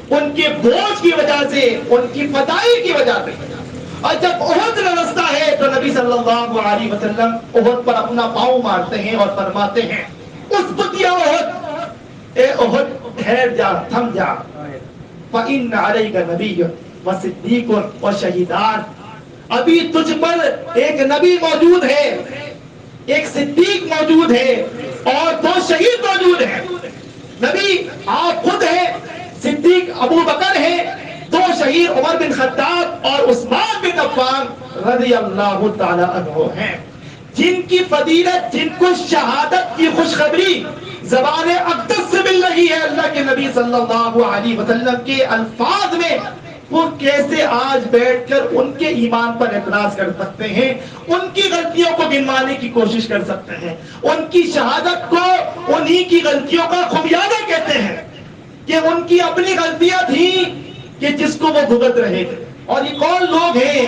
ان کے بوجھ کی وجہ سے، ان کی فضائل کی وجہ سے۔ اور جب احد لرزتا ہے تو نبی صلی اللہ علیہ وسلم احد پر اپنا پاؤں مارتے ہیں اور فرماتے ہیں اسبت یا احد، اے احد ٹھہر جا، تھم جا، فَإِنَّ عَلَيْكَ نَبِيٌّ وَصِدِّيقٌ وَشَهِيدَانِ، ابھی تجھ پر ایک نبی موجود ہے، ایک صدیق موجود ہے اور 2 شہید موجود ہیں. نبی آپ خود ہیں، صدیق ابو بکر ہیں، 2 شہید عمر بن خطاب اور عثمان بن عفان رضی اللہ تعالی عنہ ہیں، جن کی فضیلت، جن کو شہادت کی خوشخبری زبان اقدس سے مل رہی ہے اللہ کے نبی صلی اللہ علیہ وسلم کے الفاظ میں. وہ کیسے آج بیٹھ کر ان کے ایمان پر اعتراض کر سکتے ہیں، ان کی غلطیوں کو گنوانے کی کوشش کر سکتے ہیں، ان کی شہادت کو انہی کی غلطیوں کا خمیازہ کہتے ہیں کہ ان کی اپنی غلطیاں تھیں کہ جس کو وہ بھگت رہے تھے. اور یہ کون لوگ ہیں؟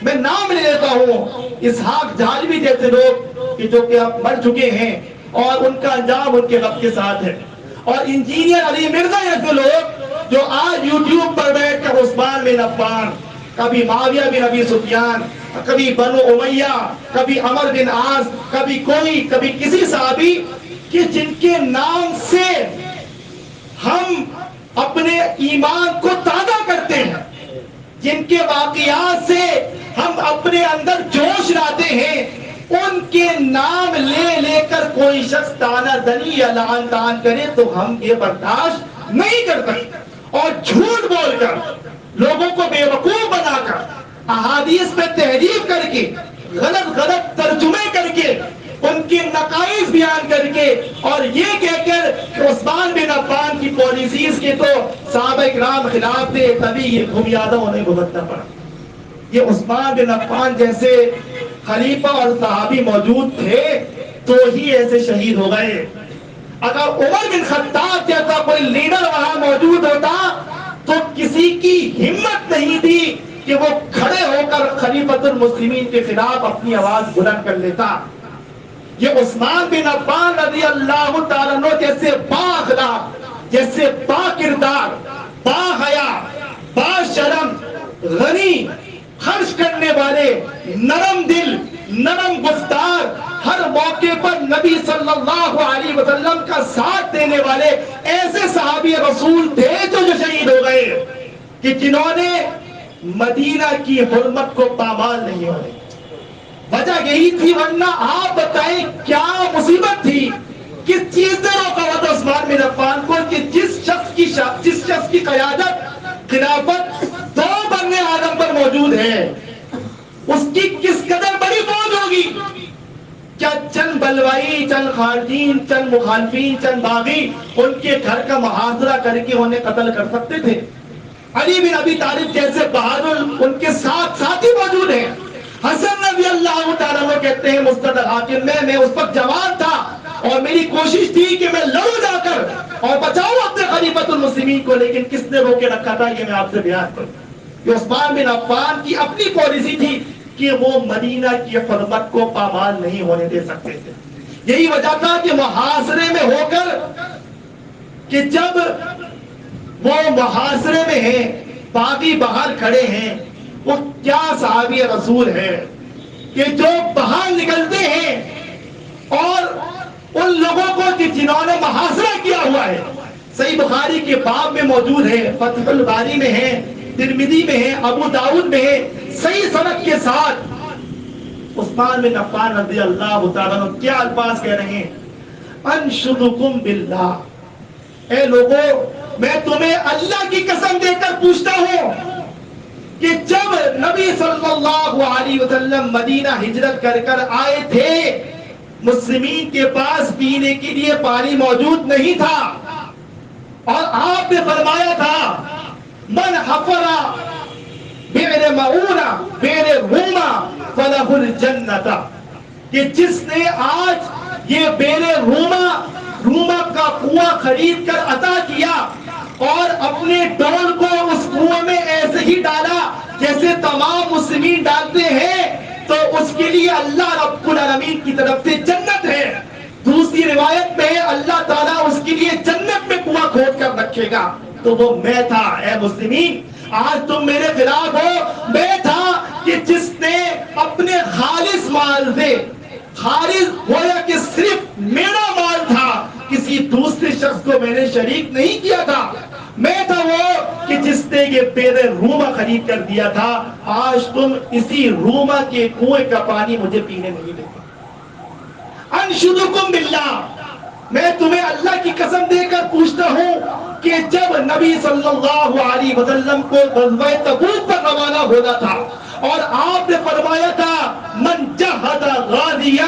میں نام لے لیتا ہوں، اسحاق جھالوی جیسے لوگ کہ جو کہ اب مر چکے ہیں اور ان کا انجام ان کے رب کے ساتھ ہے، اور انجینئر علی مرزا جیسے لوگ جو آج یوٹیوب پر بیٹھ کر عثمان بن عفان، کبھی معاویہ بن ابی سفیان، کبھی بنو امیہ، کبھی عمر بن عاص، کبھی کوئی، کبھی کسی صحابی، کہ جن کے نام سے ہم اپنے ایمان کو تازہ کرتے ہیں، جن کے واقعات سے ہم اپنے اندر جوش لاتے ہیں، ان کے نام لے لے کر کوئی شخص تانا دنی یا لعن طعن کرے تو ہم یہ برداشت نہیں کر سکتے. اور جھوٹ بول کر، لوگوں کو بیوقوف بنا کر، احادیث پہ تحریف کر کے، غلط ترجمے کر کے، ان کے نقائص بیان کر کے، اور یہ کہہ کر کہ عثمان بن عفان کی پالیسیز کے تو صحابہ کرام خلاف تھے، تبھی یہ خمیازہ انہیں بھگتنا پڑا. یہ عثمان بن عفان جیسے خلیفہ اور صحابی موجود تھے تو ہی ایسے شہید ہو گئے. اگر عمر بن خطاب جیسا کوئی لیڈر وہاں موجود ہوتا تو کسی کی ہمت نہیں تھی کہ وہ کھڑے ہو کر خلیفۃ المسلمین کے خلاف اپنی آواز بلند کر لیتا. یہ عثمان بن عفان رضی اللہ تعالیٰ عنہ جیسے با اخلاق، جیسے با کردار، با حیا، با شرم، غنی، خرچ کرنے والے، نرم دل، نرم گفتار، ہر موقع پر نبی صلی اللہ علیہ وسلم کا ساتھ دینے والے ایسے صحابی رسول تھے جو شہید ہو گئے، کہ جنہوں نے مدینہ کی حرمت کو پامال نہیں ہونے. وجہ یہی تھی، ورنہ آپ بتائیں کیا مصیبت تھی، کس چیز نے روکا ہوا تھا عثمان بن عفان کو کہ جس شخص کی قیادت، خلافت 2 بنے آدم پر موجود ہے، اس کی کس قدر بڑی فوج ہوگی. کیا چند بلوائی، چند خارجین، چند مخالفین، چند باغی ان کے گھر کا محاصرہ کر کے انہیں قتل کر سکتے تھے؟ علی بن ابی طالب جیسے بہادر ان کے ساتھ ساتھی موجود ہیں. حسن رضی اللہ تعالیٰ عنہ کہتے ہیں مستدرک حاکم میں اس وقت جوان تھا اور میری کوشش تھی کہ میں لڑوں جا کر اور بچاؤں اپنے خلیفۃ المسلمین کو، لیکن کس نے روکے رکھا تھا یہ میں آپ سے بیان کروں. کہ عثمان بن عفان کی اپنی پالیسی تھی کہ وہ مدینہ کی حرمت کو پامال نہیں ہونے دے سکتے تھے. یہی وجہ تھا کہ محاصرے میں ہو کر، کہ جب وہ محاصرے میں ہیں، باغی باہر کھڑے ہیں، وہ کیا صحابی رسول ہے کہ جو باہر نکلتے ہیں اور ان لوگوں کو جنہوں نے محاصرہ کیا ہوا ہے، صحیح بخاری کے باب میں موجود ہے، فتح الباری میں ہے، ترمذی میں ہے، ابو داؤد میں ہے، صحیح سند کے ساتھ عثمان بن عفان رضی اللہ تعالیٰ عنہ کیا الفاظ کہہ رہے ہیں؟ انشدکم باللہ، اے لوگوں میں تمہیں اللہ کی قسم دے کر پوچھتا ہوں کہ جب نبی صلی اللہ علیہ وسلم مدینہ ہجرت کر کر آئے تھے، مسلمین کے پاس پینے کے لیے پانی موجود نہیں تھا، اور آپ نے فرمایا تھا من حفر بئر معونہ بئر روما فلہ الجنۃ، کہ جس نے آج یہ بئر روما کا کنواں خرید کر عطا کیا اور اپنے ڈول کو اس کنویں میں ایسے ہی ڈالا جیسے تمام مسلمین ڈالتے ہیں، تو اس کے لیے اللہ رب العالمین کی طرف سے جنت ہے. دوسری روایت میں اللہ تعالیٰ اس کے لیے جنت میں کنواں کھود کر رکھے گا. تو وہ میں تھا. اے مسلمین، آج تم میرے خلاف ہو، میں تھا کہ جس نے اپنے خالص مال سے، خالص گویا کہ صرف میرا مال تھا، کسی دوسرے شخص کو میں نے شریک نہیں کیا تھا. میں تھا وہ کہ جس نے یہ بئر روما خرید کر دیا تھا. آج تم اسی روما کے کنویں کا پانی مجھے پینے نہیں دیتے. انشدکم باللہ، میں تمہیں اللہ کی قسم دے کر پوچھتا ہوں کہ جب نبی صلی اللہ علیہ وسلم کو غزوہ تبوک پر روانہ ہونا تھا اور آپ نے فرمایا تھا من جہد غازیا،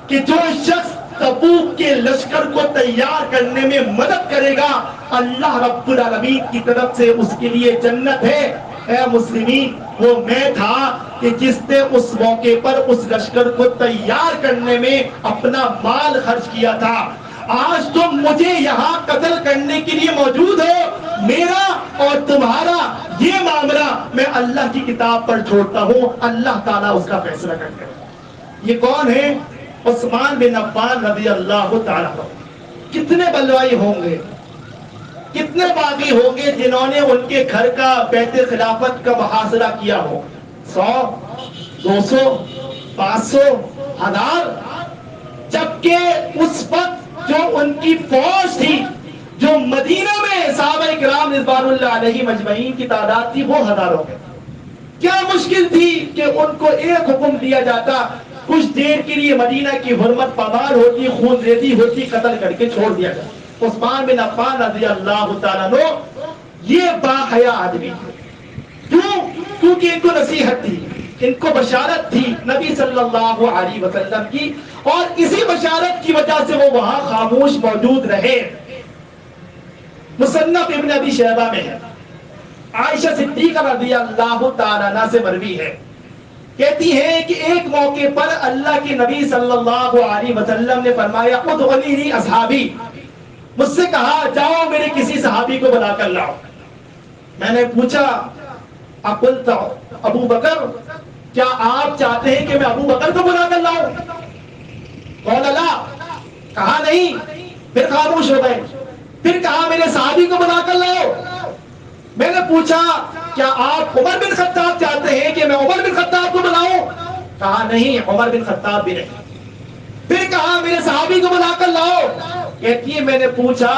کہ جو شخص تبوک کے لشکر کو تیار کرنے میں مدد کرے گا اللہ رب العالمین کی طرف سے اس کے لیے جنت ہے۔ اے مسلمین، وہ میں تھا کہ جس نے اس موقع پر اس لشکر کو تیار کرنے میں اپنا مال خرچ کیا تھا۔ آج تم مجھے یہاں قتل کرنے کے لیے موجود ہو، میرا اور تمہارا یہ معاملہ میں اللہ کی کتاب پر چھوڑتا ہوں، اللہ تعالیٰ اس کا فیصلہ کرتے ہیں۔ یہ کون ہے؟ عثمان بن عفان رضی اللہ تعالیٰ عنہ۔ کتنے بلوائی ہوں گے، کتنے باغی ہوں گے جنہوں نے ان کے گھر کا بیت خلافت کا محاصرہ کیا ہو؟ 100، 200، 500، 1000۔ جبکہ اس وقت جو ان کی فوج تھی، جو مدینہ میں صحابہ کرام رضوان اللہ علیہم اجمعین کی تعداد تھی، وہ ہزاروں میں۔ کیا مشکل تھی کہ ان کو ایک حکم دیا جاتا، کچھ دیر کے لیے مدینہ کی حرمت پامال ہوتی، خون ریزی ہوتی، قتل کر کے چھوڑ دیا جاتا۔ عثمان بن عفان رضی اللہ تعالیٰ عنہ یہ باحیا آدمی تھے۔ کیوں؟ کیونکہ ان کو نصیحت تھی، ان کو بشارت تھی نبی صلی اللہ علیہ وسلم کی، اور اسی بشارت کی وجہ سے وہ وہاں خاموش موجود رہے۔ مصنف ابن ابی شیبہ میں ہے، عائشہ صدیقہ رضی اللہ تعالیٰ عنہ سے مروی ہے، کہتی ہیں کہ ایک موقع پر اللہ کے نبی صلی اللہ علیہ وسلم نے فرمایا ادعونی اصحابی، مجھ سے کہا جاؤ میرے کسی صحابی کو بلا کر لاؤ۔ میں نے پوچھا اقلت ابو بکر، کیا آپ چاہتے ہیں کہ میں ابو بکر کو بلا کر لاؤں؟ قال لا، کہا نہیں، پھر خاموش ہو گئے۔ پھر کہا میرے صحابی کو بلا کر لاؤ۔ میں نے پوچھا کیا آپ عمر بن خطاب چاہتے ہیں کہ میں عمر بن خطاب کو بلاؤں؟ کہا نہیں، عمر بن خطاب بھی نہیں۔ پھر کہا میرے صحابی کو بلا کر لاؤ۔ کہتی ہے میں نے پوچھا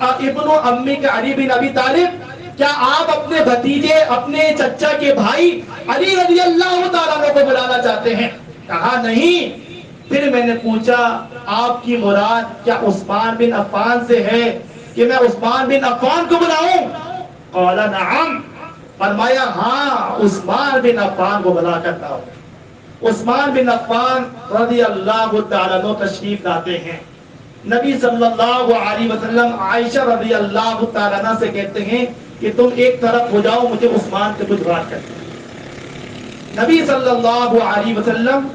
ابن امی کا علی بن ابی طالب، کیا آپ اپنے بھتیجے، اپنے چچا کے بھائی علی رضی اللہ تعالیٰ عنہ کو بلانا چاہتے ہیں؟ کہا نہیں۔ پھر میں نے پوچھا آپ کی مراد کیا عثمان بن عفان سے ہے کہ میں عثمان بن عفان کو بلاؤں؟ قال نعم، فرمایا ہاں عثمان بن عفان کو بلا کر لاؤ۔ عثمان بن عفان رضی اللہ تعالیٰ عنہ تشریف لاتے ہیں۔ نبی صلی اللہ علیہ وسلم عائشہ رضی اللہ تعالیٰ عنہ سے کہتے ہیں کہ تم ایک طرف ہو جاؤ، مجھے عثمان سے کچھ بات کرنی ہے۔ نبی صلی اللہ علیہ وسلم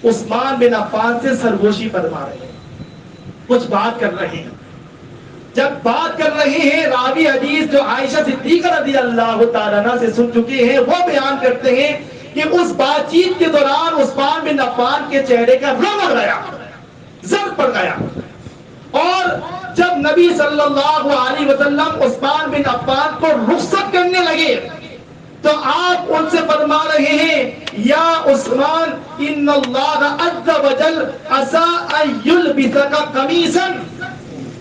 عثمان بن عفان سے سرگوشی فرما رہے ہیں، کچھ بات کر رہے ہیں۔ جب بات کر رہے ہیں، راوی حدیث جو عائشہ صدیقہ رضی اللہ تعالیٰ عنہ سے سن چکے ہیں، وہ بیان کرتے ہیں کہ اس بات چیت کے دوران عثمان بن عفان کے چہرے کا رنگ اڑ گیا، زرد پڑ گیا، اور جب نبی صلی اللہ علیہ وسلم عثمان بن عفان کو رخصت کرنے لگے تو آپ ان سے فرما رہے ہیں یا عثمان ان اللہ عز وجل عسى ان يلبسك قمیصا،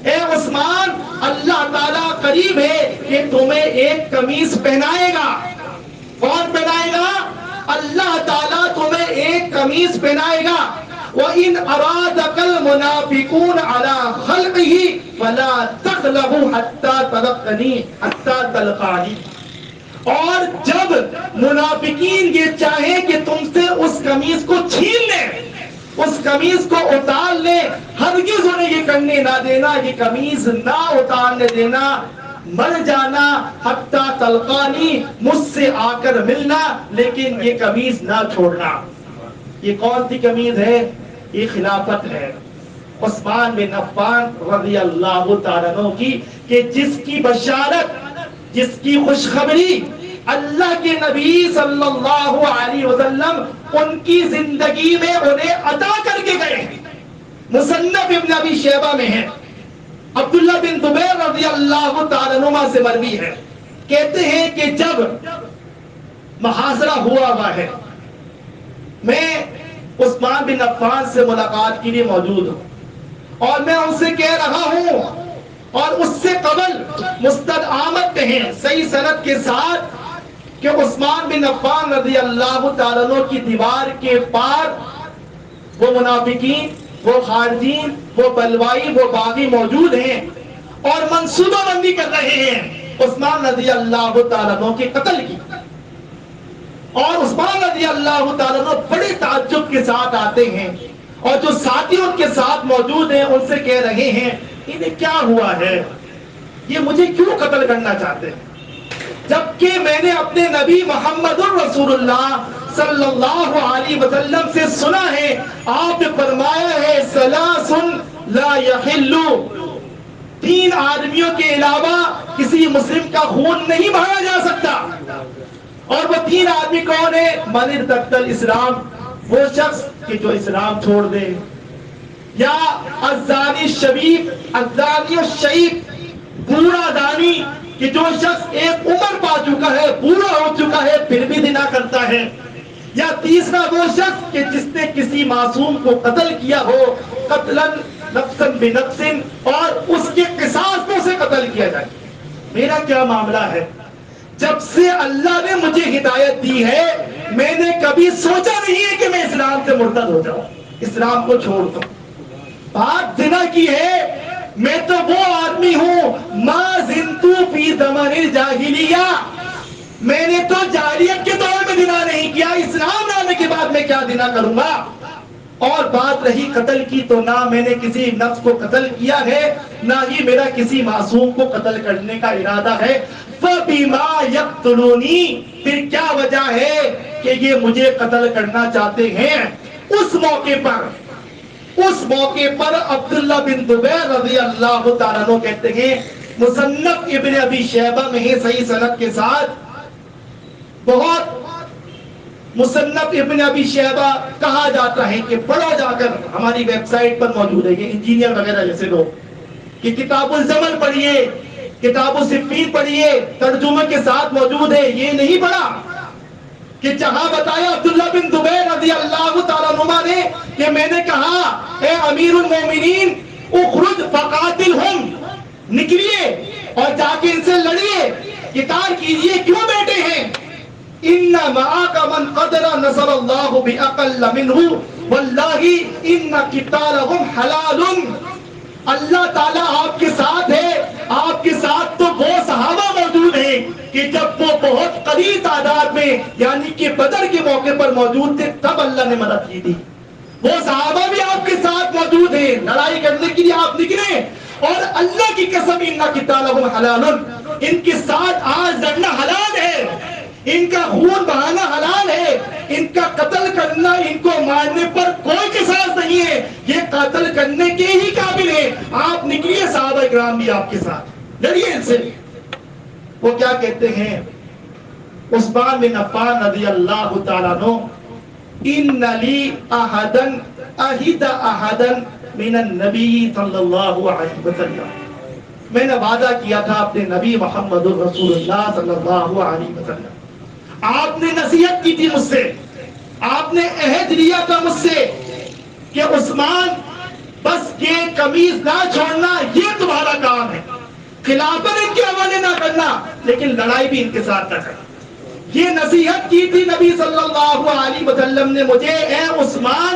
اے عثمان اللہ تعالیٰ قریب ہے کہ تمہیں ایک قمیص پہنائے گا۔ کون پہنائے گا؟ اللہ تعالیٰ تمہیں ایک قمیص پہنائے گا۔ وَإِنْ أَرَادَكَ الْمُنَافِقُونَ عَلَى خَلْقِهِ فَلَا تَغْلَبُوا حَتَّى تَلْقَانِي، اور جب منافقین یہ چاہیں کہ تم سے اس قمیص کو چھین لیں، اس قمیص کو اتار لیں، ہرگز انہیں یہ کرنے نہ دینا، یہ قمیص نہ اتارنے دینا، مر جانا حتی تلقانی، مجھ سے آ کر ملنا، لیکن یہ قمیص نہ چھوڑنا۔ یہ کون سی قمیص ہے؟ یہ خلافت ہے عثمان بن عفان رضی اللہ تعالیٰ عنہ کی، کہ جس کی بشارت، جس کی خوشخبری اللہ کے نبی صلی اللہ علیہ وسلم ان کی زندگی میں انہیں عطا کر کے گئے۔ مصنف ابن ابی شیبہ میں ہے، عبداللہ بن زبیر رضی اللہ تعالیٰ عنہ سے مروی ہے، کہتے ہیں کہ جب محاصرہ ہوا ہے، میں عثمان بن عفان سے ملاقات کے لیے موجود ہوں، اور میں ان سے کہہ رہا ہوں، اور اس سے قبل مستد آمد کہیں صحیح سند کے ساتھ کہ عثمان بن عفان رضی اللہ تعالیٰ عنہ کی دیوار کے پار وہ منافقین وہ خارجین، وہ بلوائی، وہ باغی موجود ہیں اور منصوبہ بندی کر رہے ہیں عثمان رضی اللہ تعالیٰ عنہ کے قتل کی. اور عثمان رضی اللہ تعالیٰ عنہ بڑے تعجب کے ساتھ آتے ہیں اور جو ساتھی ان کے ساتھ موجود ہیں ان سے کہہ رہے ہیں انہیں کیا ہوا ہے، یہ مجھے کیوں قتل کرنا چاہتے ہیں، جبکہ میں نے اپنے نبی محمد الرسول اللہ صلی اللہ علیہ وسلم سے سنا ہے، آپ نے فرمایا ہے ثلاث لا یحل، 3 آدمیوں کے علاوہ کسی مسلم کا خون نہیں بہایا جا سکتا. اور وہ 3 آدمی کون ہے؟ من ارتد الاسلام، وہ شخص کہ جو اسلام چھوڑ دے، یا الزانی الشبیب، الزانی الشیب، بوڑھا دانی کہ جو شخص ایک عمر پا چکا ہے، بوڑھا ہو چکا ہے پھر بھی زنا کرتا ہے، یا تیسرا وہ شخص کہ جس نے کسی معصوم کو قتل کیا ہو، قتلا نفسا بنفس، اور اس کے قصاص میں اسے قتل کیا جائے. میرا کیا معاملہ ہے؟ جب سے اللہ نے مجھے ہدایت دی ہے میں نے کبھی سوچا نہیں ہے کہ میں اسلام سے مرتد ہو جاؤں، اسلام کو چھوڑ دوں. بات زنا کی ہے، میں تو وہ آدمی ہوں ما زنتو فی زمن الجاہلیہ، میں نے تو جاہلیت کے دور میں زنا نہیں کیا، اسلام لانے کے بعد میں کیا زنا کروں گا. اور بات رہی قتل کی، تو نہ میں نے کسی نفس کو قتل کیا ہے، نہ ہی میرا کسی معصوم کو قتل کرنے کا ارادہ ہے. فَبِمَا يَقْتُلُونِي، پھر کیا وجہ ہے کہ یہ مجھے قتل کرنا چاہتے ہیں. اس موقع پر عبداللہ بن زبیر رضی اللہ تعالیٰ عنہ کہتے ہیں، مصنف ابن ابی شیبہ میں ہے صحیح سند کے ساتھ، بہت مصنف ابن ابی شیبہ کہا جاتا ہے کہ پڑھا جا کر، ہماری ویب سائٹ پر موجود ہے، یہ انجینئر وغیرہ جیسے لوگ کہ کتاب الزمن پڑھیے، کتاب الصفین پڑھیے، ترجمے کے ساتھ موجود ہے. یہ نہیں پڑھا کہ جہاں بتایا عبداللہ بن زبیر رضی اللہ تعالیٰ عنہ نے کہ میں نے کہا اے امیر المومنین اخرج فقاتلہم، نکلیے اور جا کے ان سے لڑیے، قتال کیجئے، کیوں بیٹھے ہیں؟ ان معاک من قدر نصر اللہ باقل منہ واللہ ان قتالہم حلال. اللہ تعالیٰ آپ کے ساتھ ہے، آپ کے ساتھ تو وہ صحابہ موجود ہیں کہ جب وہ بہت قلیل تعداد میں یعنی کہ بدر کے موقع پر موجود تھے تب اللہ نے مدد کی تھی. وہ صحابہ بھی آپ کے ساتھ موجود ہیں، لڑائی کرنے کے لیے آپ نکلے، اور اللہ کی قسم ان قتالہم حلال، ان کے ساتھ آج لڑنا حلال ہے، ان کا خون بہانا حلال ہے، ان کا قتل کرنا، ان کو مارنے پر کوئی قصاص نہیں ہے، یہ قتل کرنے کے ہی قابل ہے. آپ نکلیے، صحابہ کرام بھی آپ کے ساتھ، لڑیے ان سے. وہ کیا کہتے ہیں عثمان بن عفان رضی اللہ تعالیٰ عنہ، ان لی احدن احد احدن من النبی صلی اللہ علیہ وسلم، میں نے وعدہ کیا تھا اپنے نبی محمد الرسول اللہ صلی اللہ علیہ وسلم. آپ نے نصیحت کی تھی مجھ سے، آپ نے عہد لیا تھا مجھ سے کہ عثمان بس یہ قمیض نہ چھوڑنا، یہ تمہارا کام ہے، خلافت ان کے حوالے نہ کرنا، لیکن لڑائی بھی ان کے ساتھ نہ کرنا. یہ نصیحت کی تھی نبی صلی اللہ علیہ وسلم نے مجھے، اے عثمان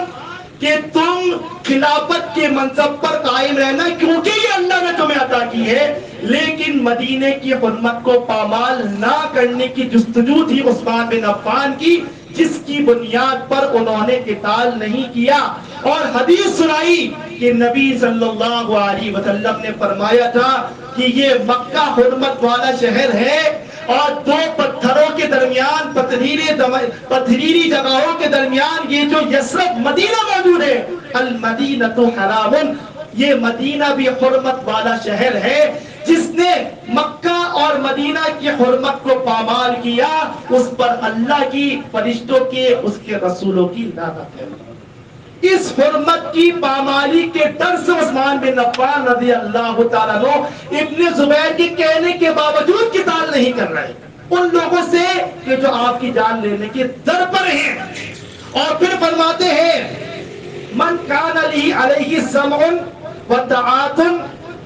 کہ تم خلافت کے منصب پر قائم رہنا کیونکہ یہ اللہ نے تمہیں عطا کی ہے، لیکن مدینے کی حرمت کو پامال نہ کرنے کی جستجو تھی عثمان بن عفان کی، جس کی بنیاد پر انہوں نے قتال نہیں کیا. اور حدیث سنائی کہ نبی صلی اللہ علیہ وسلم نے فرمایا تھا کہ یہ مکہ حرمت والا شہر ہے، اور 2 پتھروں کے درمیان، پتھریلی جگہوں کے درمیان یہ جو یثرب مدینہ موجود ہے، المدینۃ حرام، یہ مدینہ بھی حرمت والا شہر ہے. جس نے مکہ اور مدینہ کی حرمت کو پامال کیا اس پر اللہ کی، فرشتوں کے، اس کے رسولوں کی لعنت ہے. اس حرمت کی پامالی کے ڈر سے عثمان بن عفان رضی اللہ تعالیٰ عنہ ابن زبیر کے کہنے کے باوجود قتال نہیں کر رہے ان لوگوں سے کہ جو آپ کی جان لینے کے در پر ہیں. اور پھر فرماتے ہیں من کان لی علیہ سمع وطاعت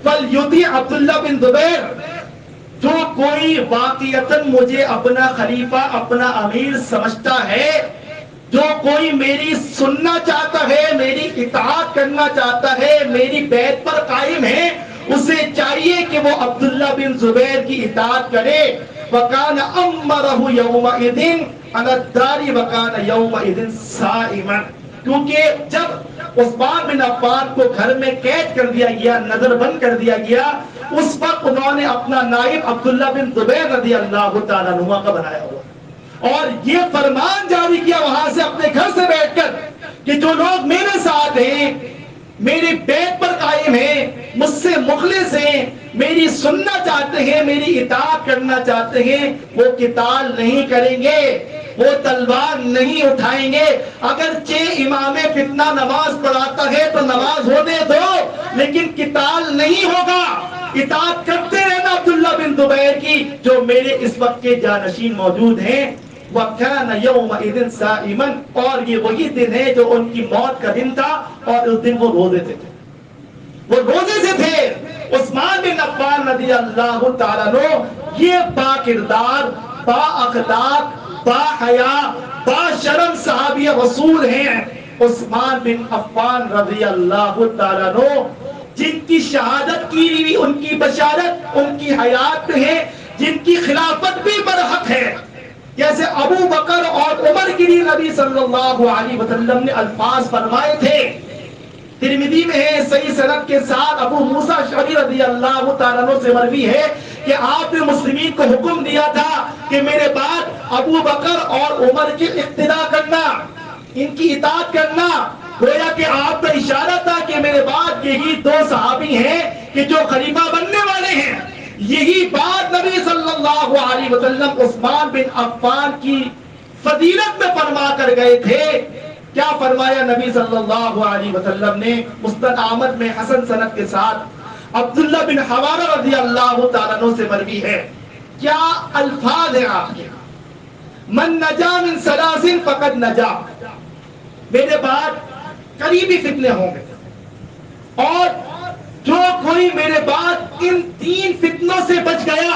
فلیطیع عبداللہ بن زبیر، جو کوئی واقعتاً مجھے اپنا خلیفہ، اپنا امیر سمجھتا ہے جو کوئی میری سننا چاہتا ہے، میری اطاعت کرنا چاہتا ہے، میری بیعت پر قائم ہے، اسے چاہیے کہ وہ عبداللہ بن زبیر کی اطاعت کرے. وَكَانَ أَمَّرَهُ يَوْمَئِذٍ عَلَى الدَّارِ وَكَانَ يَوْمَئِذٍ صَائِمًا. کیونکہ جب عثمان بن عفان کو گھر میں قید کر دیا گیا، نظر بند کر دیا گیا، اس وقت انہوں نے اپنا نائب عبداللہ بن زبیر رضی اللہ تعالیٰ عنہ کا بنایا ہوا، اور یہ فرمان جاری کیا وہاں سے اپنے گھر سے بیٹھ کر کہ جو لوگ میرے ساتھ ہیں، میری بیعت پر قائم ہیں، مجھ سے مخلص ہیں، میری سننا چاہتے ہیں، میری اطاعت کرنا چاہتے ہیں، وہ قتال نہیں کریں گے، وہ تلوار نہیں اٹھائیں گے. اگرچہ امام فتنہ نماز پڑھاتا ہے تو نماز ہونے دو، لیکن قتال نہیں ہوگا. اطاعت کرتے رہنا عبداللہ بن زبیر کی، جو میرے اس وقت کے جانشین موجود ہیں. وَكَانَ يَوْمَئِذٍ صَائِمًا. اور یہ وہی دن ہے جو ان کی موت کا دن تھا، اور اس دن وہ روزے سے تھے، وہ روزے سے تھے. عثمان بن عفان رضی اللہ تعالیٰ عنہ یہ با کردار، با اخلاق، با حیا، با شرم صحابی رسول ہیں. عثمان بن عفان رضی اللہ تعالیٰ عنہ جن کی شہادت کی ہوئی ان کی بشارت ان کی حیات میں ہے، جن کی خلافت بھی برحق ہے. جیسے ابو بکر اور عمر کے لیے نبی صلی اللہ علیہ وسلم نے الفاظ فرمائے تھے. ترمذی میں ہے صحیح سند کے ساتھ، ابو موسیٰ اشعری رضی اللہ تعالیٰ عنہ سے مروی ہے کہ آپ نے مسلمین کو حکم دیا تھا کہ میرے بعد ابو بکر اور عمر کی اقتداء کرنا، ان کی اطاعت کرنا. گویا کہ آپ کا اشارہ تھا کہ میرے بعد یہی دو صحابی ہیں کہ جو خلیفہ بننے والے ہیں. یہی بات نبی صلی اللہ علیہ وسلم عثمان بن عفان کی فضیلت میں فرما کر گئے تھے. کیا فرمایا نبی صلی اللہ علیہ وسلم نے؟ مسند احمد میں حسن سند کے ساتھ عبداللہ بن حوارہ رضی اللہ تعالیٰ عنہ سے مروی ہے. کیا الفاظ ہیں آپ کے؟ من نجا من ثلاث فقد نجا. میرے بعد قریبی فتنے ہوں گے، اور جو کوئی میرے بعد ان تین فتنوں سے بچ گیا،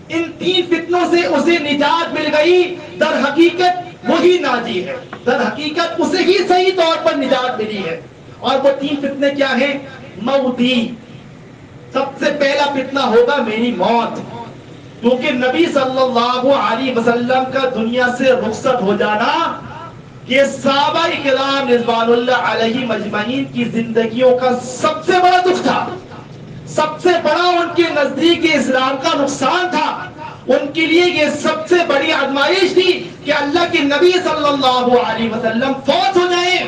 ان تین فتنوں سے اسے نجات مل گئی، در حقیقت وہی ناجی ہے، در حقیقت اسے ہی صحیح طور پر نجات ملی ہے. اور وہ تین فتنے کیا ہیں؟ موتی، سب سے پہلا فتنہ ہوگا میری موت، کیونکہ نبی صلی اللہ علیہ وسلم کا دنیا سے رخصت ہو جانا یہ صحابہ کرام رضوان اللہ علیہ مجمعین کی زندگیوں کا سب سے بڑا دکھ تھا، سب سے بڑا ان کے نزدیک اسلام کا نقصان تھا. ان کے لیے یہ سب سے بڑی آزمائش تھی کہ اللہ کے نبی صلی اللہ علیہ وسلم فوت ہو جائیں،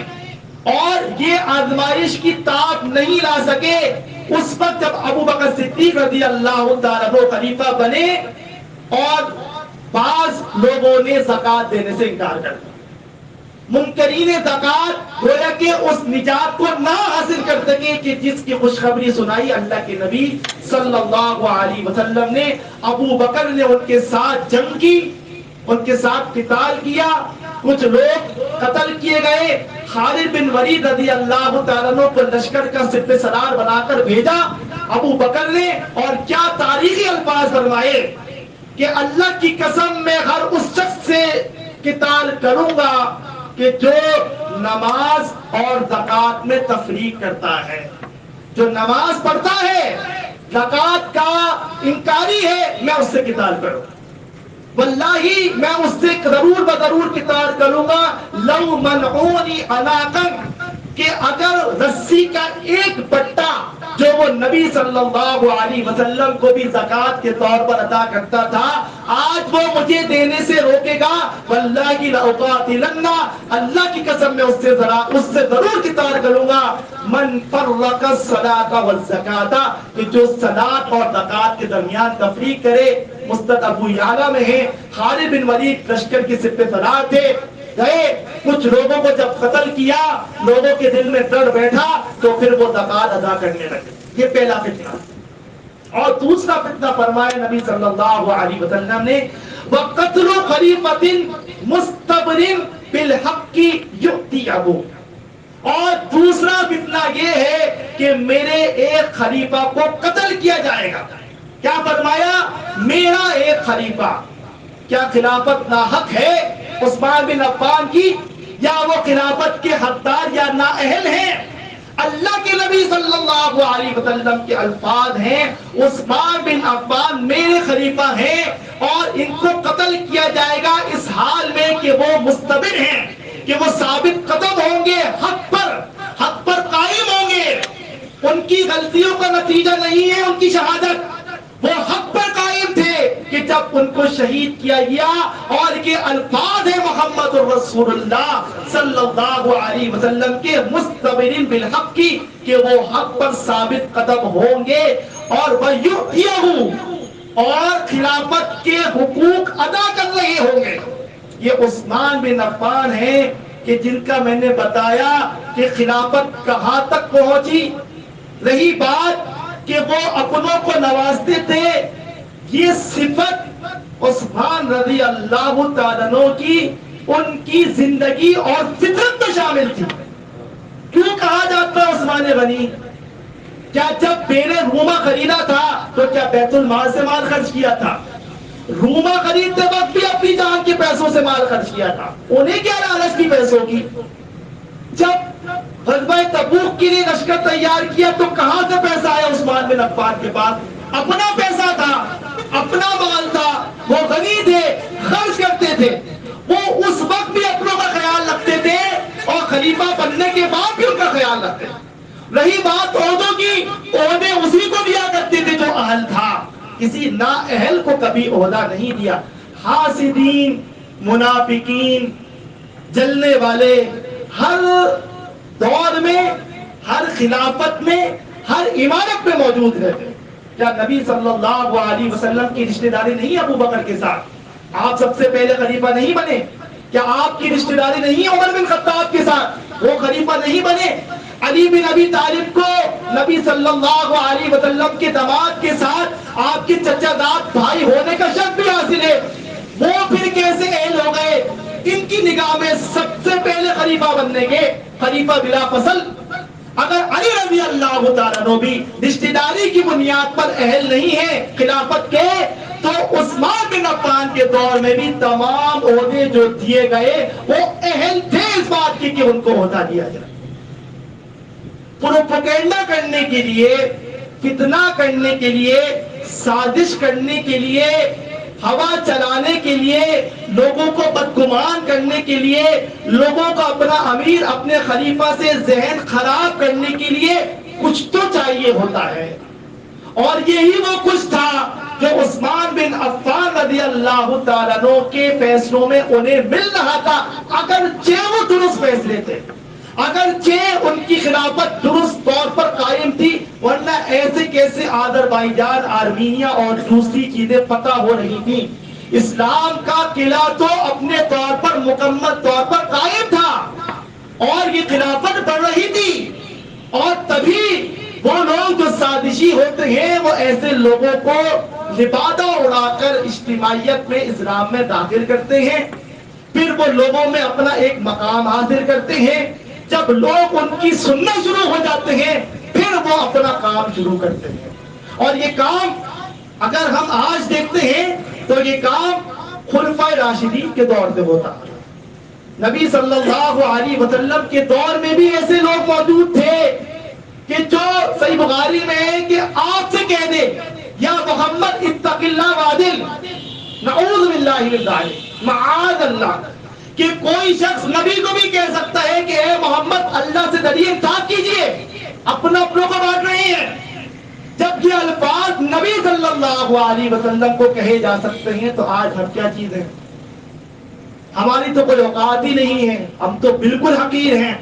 اور یہ آزمائش کی تاب نہیں لا سکے. اس وقت جب ابو بکر صدیق رضی اللہ تعالیٰ عنہ خلیفہ بنے، اور بعض لوگوں نے زکوٰۃ دینے سے انکار کر دیا. منکرین زکوٰۃ گویا کہ اس نجات کو نہ حاصل کر سکے کہ جس کی خوشخبری سنائی اللہ کے نبی صلی اللہ علیہ وسلم نے. ابو بکر نے ان کے ساتھ جنگ کی، ان کے ساتھ قتال کیا، کچھ لوگ قتل کیے گئے. خالد بن ولید رضی اللہ تعالیٰ عنہ کو لشکر کا سپہ سالار بنا کر بھیجا ابو بکر نے، اور کیا تاریخی الفاظ فرمائے کہ اللہ کی قسم میں ہر اس شخص سے قتال کروں گا کہ جو نماز اور زکوٰۃ میں تفریق کرتا ہے، جو نماز پڑھتا ہے زکوٰۃ کا انکاری ہے، میں اس سے قتال کروں. واللہ میں اس سے ضرور بضرور قتال کروں گا. لو منعونی عناقاً، کہ اگر رسی کا ایک بٹا جو وہ نبی صلی اللہ علیہ وسلم کو بھی زکوٰۃ کے طور پر ادا کرتا تھا، آج وہ مجھے دینے سے روکے گا، واللہ لأقاتلن، اللہ کی قسم میں اس سے ضرور قتال کروں گا. من فرق الصلاۃ والزکاۃ، کہ جو صلاۃ اور زکوٰۃ کے درمیان تفریق کرے. مستد ابو یعلا میں ہے خالد بن ولید لشکر کے سپہ سالار تھے، گئے، کچھ لوگوں کو جب قتل کیا، لوگوں کے دل میں ڈر بیٹھا تو پھر وہ زکوٰۃ ادا کرنے لگے. یہ پہلا فتنہ. اور دوسرا فتنہ فرمایا نبی صلی اللہ علیہ وسلم نے، وَقَتْلُ خَلِيفَةٍ مُسْتَبْرٍ بِالْحَقِّ يُؤْتِيَهُ. اور دوسرا فتنہ یہ ہے کہ میرے ایک خلیفہ کو قتل کیا جائے گا. کیا فرمایا؟ میرا ایک خلیفہ. کیا خلافت ناحق ہے؟ عثمان بن عفان کی یا وہ خلافت کے حقدار یا نااہل ہیں. اللہ کے نبی صلی اللہ علیہ وسلم کے الفاظ ہیں عثمان بن عفان میرے خلیفہ ہیں اور ان کو قتل کیا جائے گا اس حال میں کہ وہ مستبر ہیں, کہ وہ ثابت قدم ہوں گے, حق پر قائم ہوں گے. ان کی غلطیوں کا نتیجہ نہیں ہے ان کی شہادت, وہ حق پر قائم تھے کہ جب ان کو شہید کیا گیا. اور یہ الفاظ ہیں محمد رسول اللہ صلی اللہ علیہ وسلم کے مستبرین بالحق کی, کہ وہ حق پر ثابت قدم ہوں گے اور وَيُؤْتِيَهُ اور خلافت کے حقوق ادا کر رہے ہوں گے. یہ عثمان بن عفان ہیں کہ جن کا میں نے بتایا کہ خلافت کہاں تک پہنچی. رہی بات کہ وہ اپنوں کو نوازتے تھے, یہ صفت عثمان رضی اللہ تعالیٰ عنہ کی ان کی زندگی اور فطرت میں شامل تھی. کیوں کہا جاتا ہے عثمان غنی؟ کیا جب بیر روما خریدا تھا تو کیا بیت المال سے مال خرچ کیا تھا؟ روما خریدتے وقت بھی اپنی جان کے پیسوں سے مال خرچ کیا تھا. انہیں کیا لالچ کی پیسوں کی؟ جب غزوہ تبوک کے لیے لشکر تیار کیا تو کہاں سے پیسہ آیا عثمان بن عفان کے پاس؟ اپنا پیسہ تھا, اپنا مال تھا, وہ غنی تھے, خرچ کرتے تھے. وہ اس وقت بھی اپنوں کا خیال رکھتے تھے اور خلیفہ بننے کے بعد بھی ان کا خیال رکھتے تھے. رہی بات عہدوں کی, عہدے اسی کو دیا کرتے تھے جو اہل تھا, کسی نااہل کو کبھی عہدہ نہیں دیا. حاسدین, منافقین, جلنے والے ہر دور میں, ہر خلافت میں, ہر عمارت میں موجود رہتے. کیا نبی صلی اللہ علیہ وسلم کی رشتہ داری نہیں ابو بکر کے ساتھ؟ آپ سب سے پہلے خلیفہ نہیں بنے؟ کیا آپ کی رشتہ داری نہیں عمر بن خطاب کے ساتھ؟ وہ خلیفہ نہیں بنے؟ علی بن ابی طالب کو نبی صلی اللہ علیہ وسلم کے داماد کے ساتھ آپ کے چچا داد بھائی ہونے کا شرف بھی حاصل ہے. وہ پھر کیسے اہل ہو گئے؟ ان کی نگاہ میں سب سے پہلے خلیفہ بننے کے خلیفہ بلا فصل. اگر علی رضی اللہ تعالیٰ عنہ بھی رشتہ داری کی بنیاد پر اہل نہیں ہے خلافت کے, تو عثمان بن عفان کے دور میں بھی تمام عہدے جو دیے گئے وہ اہل تھے اس بات کی کہ ان کو عہدہ دیا جائے. پروپیگنڈا کرنے کے لیے, فتنہ کرنے کے لیے, سازش کرنے کے لیے, ہوا چلانے کے لیے, لوگوں کو بدگمان کرنے کے لیے, لوگوں کو اپنا امیر اپنے خلیفہ سے ذہن خراب کرنے کے لیے کچھ تو چاہیے ہوتا ہے. اور یہی وہ کچھ تھا جو عثمان بن عفان رضی اللہ تعالیٰ عنہ کے فیصلوں میں انہیں مل رہا تھا. اگرچہ وہ درست فیصلے تھے, اگرچہ ان کی خلافت درست طور پر قائم تھی, ورنہ ایسے کیسے آذربائیجان, آرمینیا اور دوسری چیزیں فتح ہو رہی تھی. اسلام کا قلعہ تو اپنے طور پر مکمل طور پر قائم تھا اور یہ خلافت بڑھ رہی تھی. اور تبھی وہ لوگ جو سازشی ہوتے ہیں وہ ایسے لوگوں کو لبادہ اڑا کر اجتماعیت میں, اسلام میں داخل کرتے ہیں. پھر وہ لوگوں میں اپنا ایک مقام حاصل کرتے ہیں. جب لوگ ان کی سننا شروع ہو جاتے ہیں پھر وہ اپنا کام شروع کرتے ہیں. اور یہ کام اگر ہم آج دیکھتے ہیں تو یہ کام خلفائے راشدین کے دور سے ہوتا. نبی صلی اللہ علیہ وسلم کے دور میں بھی ایسے لوگ موجود تھے کہ جو صحیح بخاری میں ہے کہ آپ سے کہہ دے یا محمد اتق اللہ وعدل, نعوذ باللہ من ذلک, معاذ اللہ, کہ کوئی شخص نبی کو بھی کہہ سکتا ہے کہ اے محمد اللہ سے ڈریے, انصاف کیجئے, اپنا اپنوں کو بانٹ رہے ہیں. جب یہ الفاظ نبی صلی اللہ علیہ وسلم کو کہے جا سکتے ہیں تو آج ہم کیا چیز ہیں؟ ہماری تو کوئی اوقات ہی نہیں ہے, ہم تو بالکل حقیر ہیں.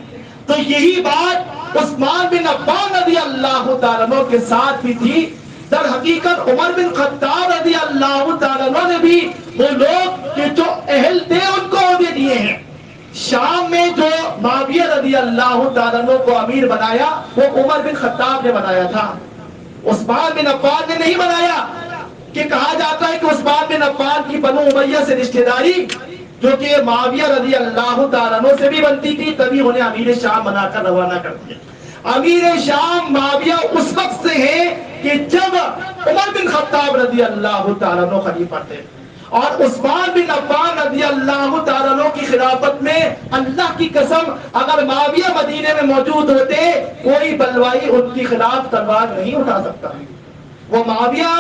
تو یہی بات عثمان بن عفان رضی اللہ تعالیٰ عنہ کے ساتھ بھی تھی. در حقیقت عمر بن خطاب رضی اللہ تعالیٰ عنہ نے بھی وہ لوگ کہ جو اہل تھے ان کو عہدے دیے ہیں. شام میں جو معاویہ رضی اللہ تعالیٰ عنہ کو امیر بنایا وہ عمر بن خطاب نے بنایا تھا, عثمان بن عفان نے نہیں بنایا. کہ کہا جاتا ہے کہ عثمان بن عفان کی بنو امیہ سے رشتہ داری جو کہ معاویہ رضی اللہ تعالیٰ عنہ سے بھی بنتی تھی, تبھی انہیں امیر شام بنا کر روانہ کر دیا. امیر شام معاویہ اس وقت سے ہے کہ جب عمر بن خطاب رضی اللہ تعالیٰ عنہ خلیفہ تھے. اور عثمان بن عفان رضی اللہ تعالیٰ عنہ کی خلافت میں اللہ کی قسم اگر معاویہ مدینے میں موجود ہوتے کوئی بلوائی ان کے خلاف تلوار نہیں اٹھا سکتا. وہ معاویہ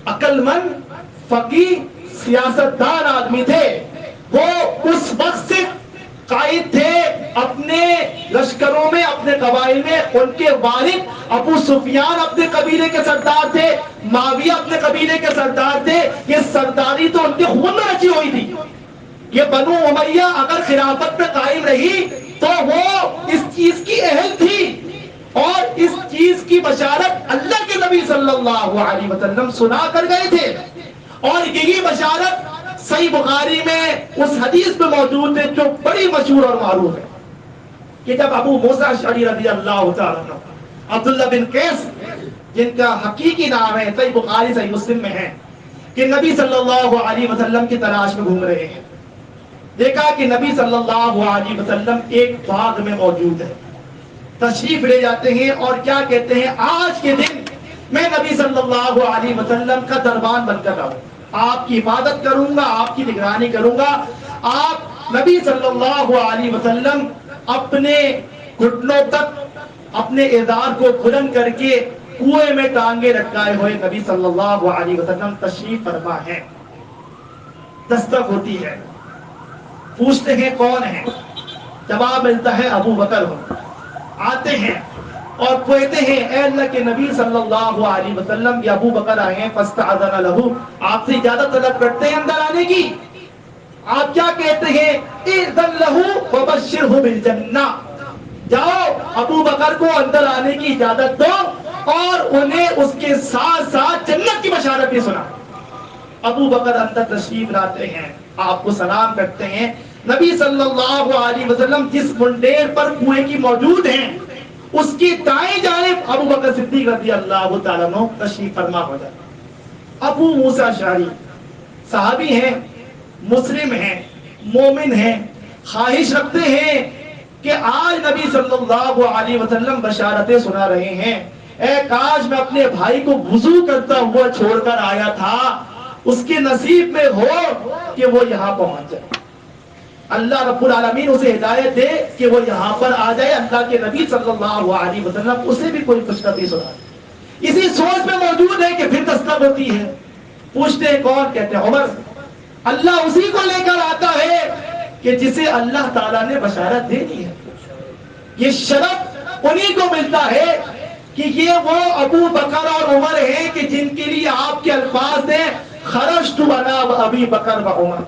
عقل مند فقیہ سیاستدان آدمی تھے. وہ اس وقت سے قائد تھے اپنے لشکروں میں, اپنے قبائل میں. ان کے والد ابو سفیان اپنے قبیلے کے سردار تھے, معاویہ اپنے قبیلے کے سردار تھے. یہ سرداری تو ان کے خون میں رچی ہوئی تھی. یہ بنو امیہ اگر خلافت پہ قائم رہی تو وہ اس چیز کی اہل تھی, اور اس چیز کی بشارت اللہ کے نبی صلی اللہ علیہ وسلم سنا کر گئے تھے. اور یہی بشارت صحیح بخاری میں اس حدیث میں موجود ہے جو بڑی مشہور اور معروف ہے کہ جب ابو موسیٰ اشعری رضی اللہ تعالیٰ عنہ, عبداللہ بن قیس جن کا حقیقی نام ہے, صحیح بخاری صحیح مسلم میں ہے, کہ نبی صلی اللہ علیہ وسلم کی تلاش میں گھوم رہے ہیں. دیکھا کہ نبی صلی اللہ علیہ وسلم ایک باغ میں موجود ہے. تشریف لے جاتے ہیں اور کیا کہتے ہیں, آج کے دن میں نبی صلی اللہ علیہ وسلم کا دربان بن کر رہوں, آپ کی حفاظت کروں گا, آپ کی نگرانی کروں گا. آپ نبی صلی اللہ علیہ وسلم اپنے گھٹنوں تک اپنے ازار کو بلند کر کے کنویں میں ٹانگے لٹکائے ہوئے نبی صلی اللہ علیہ وسلم تشریف فرما ہے. دستک ہوتی ہے, پوچھتے ہیں کون ہے, جواب ملتا ہے ابو بکر ہو. آتے ہیں اور کہتے ہیں اے اللہ کے نبی صلی اللہ علیہ وسلم, یہ ابو بکر آئے ہیں, فاستأذن لہ, آپ سے اجازت طلب کرتے ہیں اندر آنے کی. آپ کیا کہتے ہیں, اذن لہ وبشرہ بالجنہ, جاؤ ابو بکر کو اندر آنے کی اجازت دو اور انہیں اس کے ساتھ ساتھ جنت کی بشارت بھی سنا. ابو بکر اندر تشریف لاتے ہیں, آپ کو سلام کرتے ہیں. نبی صلی اللہ علیہ وسلم جس منڈیر پر کنویں کی موجود ہیں اس کی دائیں جانب ابو بکر صدیق رضی اللہ تعالیٰ عنہ تشریف فرما ہو جاتے. ابو موسیٰ اشعری صحابی ہیں, مسلم ہیں, مومن ہیں, خواہش رکھتے ہیں کہ آج نبی صلی اللہ علیہ وسلم بشارتیں سنا رہے ہیں. اے کاش میں اپنے بھائی کو وضو کرتا ہوا چھوڑ کر آیا تھا, اس کے نصیب میں ہو کہ وہ یہاں پہنچ جائے. اللہ رب العالمین اسے ہدایت دے کہ وہ یہاں پر آ جائے. اللہ کے نبی صلی اللہ علیہ وسلم اسے بھی کوئی خوشخبری سنا. اسی سوچ میں موجود ہے کہ پھر دستک ہوتی ہے. پوچھتے ہیں کون, کہتے ہیں عمر. اللہ اسی کو لے کر آتا ہے کہ جسے اللہ تعالیٰ نے بشارت دے دی ہے. یہ شرف انہی کو ملتا ہے کہ یہ وہ ابو بکر اور عمر ہیں کہ جن کے لیے آپ کے الفاظ ہیں خرجت انا ابی بکر و عمر,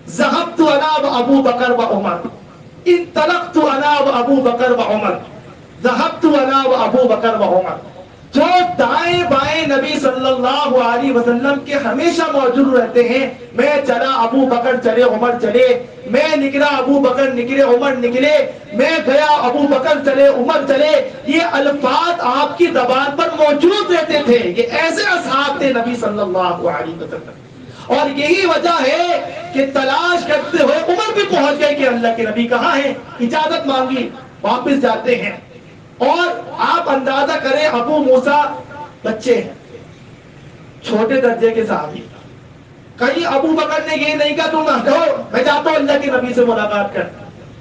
ذهبت انا ابو بکر و عمر, انطلقت انا ابو بکر و عمر, ذهبت انا ابو بکر و عمر. جو دائیں بائیں نبی صلی اللہ علیہ وسلم کے ہمیشہ موجود رہتے ہیں. میں چلا ابو بکر چلے, عمر چلے, میں نکلا ابو بکر نکلے, عمر نکلے, میں گیا ابو بکر چلے, عمر چلے. یہ الفاظ آپ کی زبان پر موجود رہتے تھے. یہ ایسے اصحاب تھے نبی صلی اللہ علیہ وسلم. اور یہی وجہ ہے کہ تلاش کرتے ہوئے عمر بھی پہنچ گئے کہ اللہ کے نبی کہاں ہیں. اجازت مانگی, واپس جاتے ہیں. اور آپ اندازہ کریں ابو موسیٰ بچے ہیں, چھوٹے درجے کے صحابی. کہیں ابو بکر نے یہ نہیں کہا تم ہٹو, میں جاتا ہوں اللہ کے نبی سے ملاقات کر.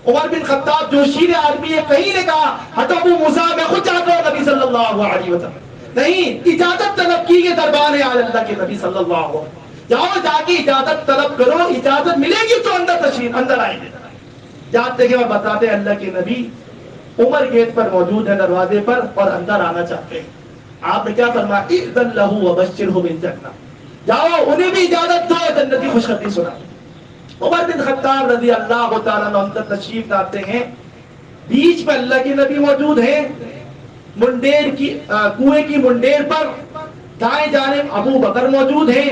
عمر بن خطاب جو شیر آدمی ہے کہیں نے کہا ہٹو ابو موسیٰ, میں خود جاتا ہوں نبی صلی اللہ علیہ وسلم. نہیں, اجازت طلب کی, یہ دربار ہے آج اللہ کے نبی صلی اللہ علیہ وسلم. جاؤ جا کے اجازت طلب کرو, اجازت ملے گی تو اندر تشریف اندر آئیں گے. جاتے ہیں اور بتاتے ہیں اللہ کے نبی عمر گیٹ پر موجود ہے دروازے پر اور اندر آنا چاہتے ہیں. آپ نے کیا فرمایا, اذن لہ وبشرہ بالجنہ, جاؤ انہیں بھی اجازت دو, جنت کی خوشخبری سنا. عمر بن خطاب رضی اللہ تعالیٰ عنہ اندر تشریف لاتے ہیں. بیچ میں اللہ کے نبی موجود ہیں, منڈیر کی کنویں کی منڈیر پر دائیں جانب ابو بکر موجود ہیں,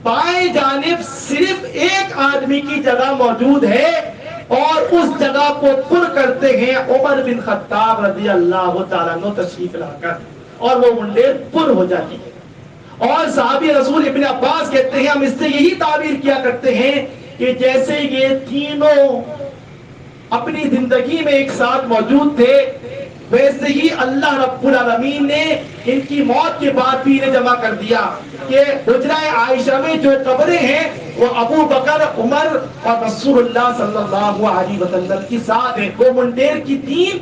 بائیں جانب صرف ایک آدمی کی جگہ موجود ہے اور اس جگہ کو پر کرتے ہیں عمر بن خطاب رضی اللہ تعالیٰ عنہ تشریف لا کر, اور وہ منڈیر پر ہو جاتی ہے. اور صحابی رسول ابن عباس کہتے ہیں ہم اس سے یہی تعبیر کیا کرتے ہیں کہ جیسے یہ تینوں اپنی زندگی میں ایک ساتھ موجود تھے, ویسے ہی اللہ رب العالمین نے ان کی موت کے بعد بھی انہیں جمع کر دیا کہ حجرہ عائشہ میں جو قبریں ہیں وہ ابو بکر، عمر اور رسول اللہ صلی اللہ علیہ وسلم کی ساتھ ہیں۔ وہ منڈیر کی 3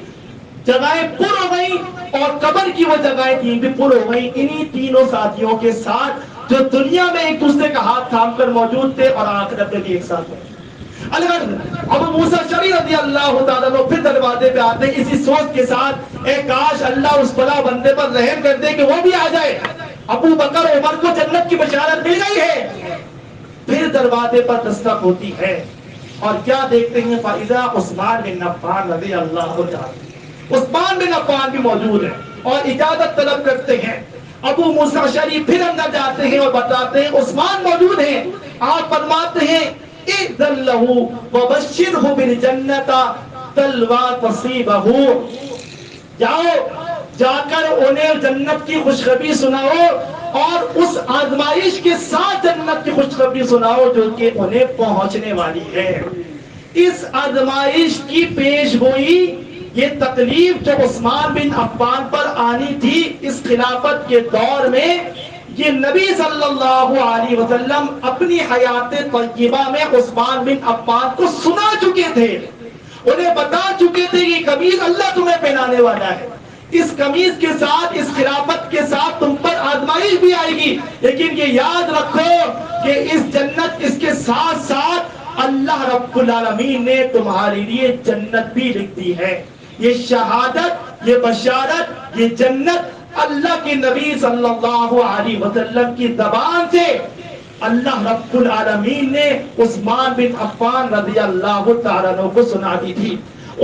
جگہیں پر ہو گئی اور قبر کی وہ جگہیں 3 بھی پر ہو گئی انہی تینوں ساتھیوں کے ساتھ جو دنیا میں ایک دوسرے کا ہاتھ تھام کر موجود تھے اور آخرت میں بھی ایک ساتھ ہیں۔ ابو موسیٰ اشعری رضی اللہ تعالیٰ عنہ پھر دروازے پہ آتے ہیں اسی سوچ کے ساتھ، اے کاش اللہ اس بلا بندے پر رحم کر دے کہ وہ بھی آ جائے۔ ابو بکر عمر کو جنت کی بشارت مل گئی ہے۔ پھر دروازے پر دستک ہوتی ہے اور کیا دیکھتے ہیں؟ فَإِذَا عثمان بن عفان رضی اللہ تعالیٰ، عثمان بن عفان بھی موجود ہے اور اجازت طلب کرتے ہیں۔ ابو موسیٰ اشعری پھر اندر جاتے ہیں اور بتاتے ہیں عثمان موجود ہیں۔ آپ فرماتے ہیں اِذْن لَهُ وَبَشِّرْهُ بِالْجَنَّةِ تَلْوَا تَصِيبَهُ، جاؤ جا کر انہیں جنت کی خوشخبری سناؤ اور اس آزمائش کے ساتھ جنت کی خوشخبری سناؤ جو کہ انہیں پہنچنے والی ہے۔ اس آزمائش کی پیش گوئی، یہ تکلیف جو عثمان بن عفان پر آنی تھی اس خلافت کے دور میں، یہ نبی صلی اللہ علیہ وسلم اپنی حیات طیبہ میں عثمان بن عفان کو سنا چکے تھے، انہیں بتا چکے تھے کہ قمیص اللہ تمہیں پہنانے والا ہے، اس قمیص کے ساتھ، اس خلافت کے ساتھ تم پر آزمائش بھی آئے گی، لیکن یہ یاد رکھو کہ اس جنت، اس کے ساتھ ساتھ اللہ رب العالمین نے تمہارے لیے جنت بھی لکھ دی ہے۔ یہ شہادت، یہ بشارت، یہ جنت اللہ کے نبی صلی اللہ علیہ وسلم کی زبان سے اللہ رب العالمین نے عثمان بن عفان رضی اللہ تعالیٰ عنہ کو سنا دی تھی۔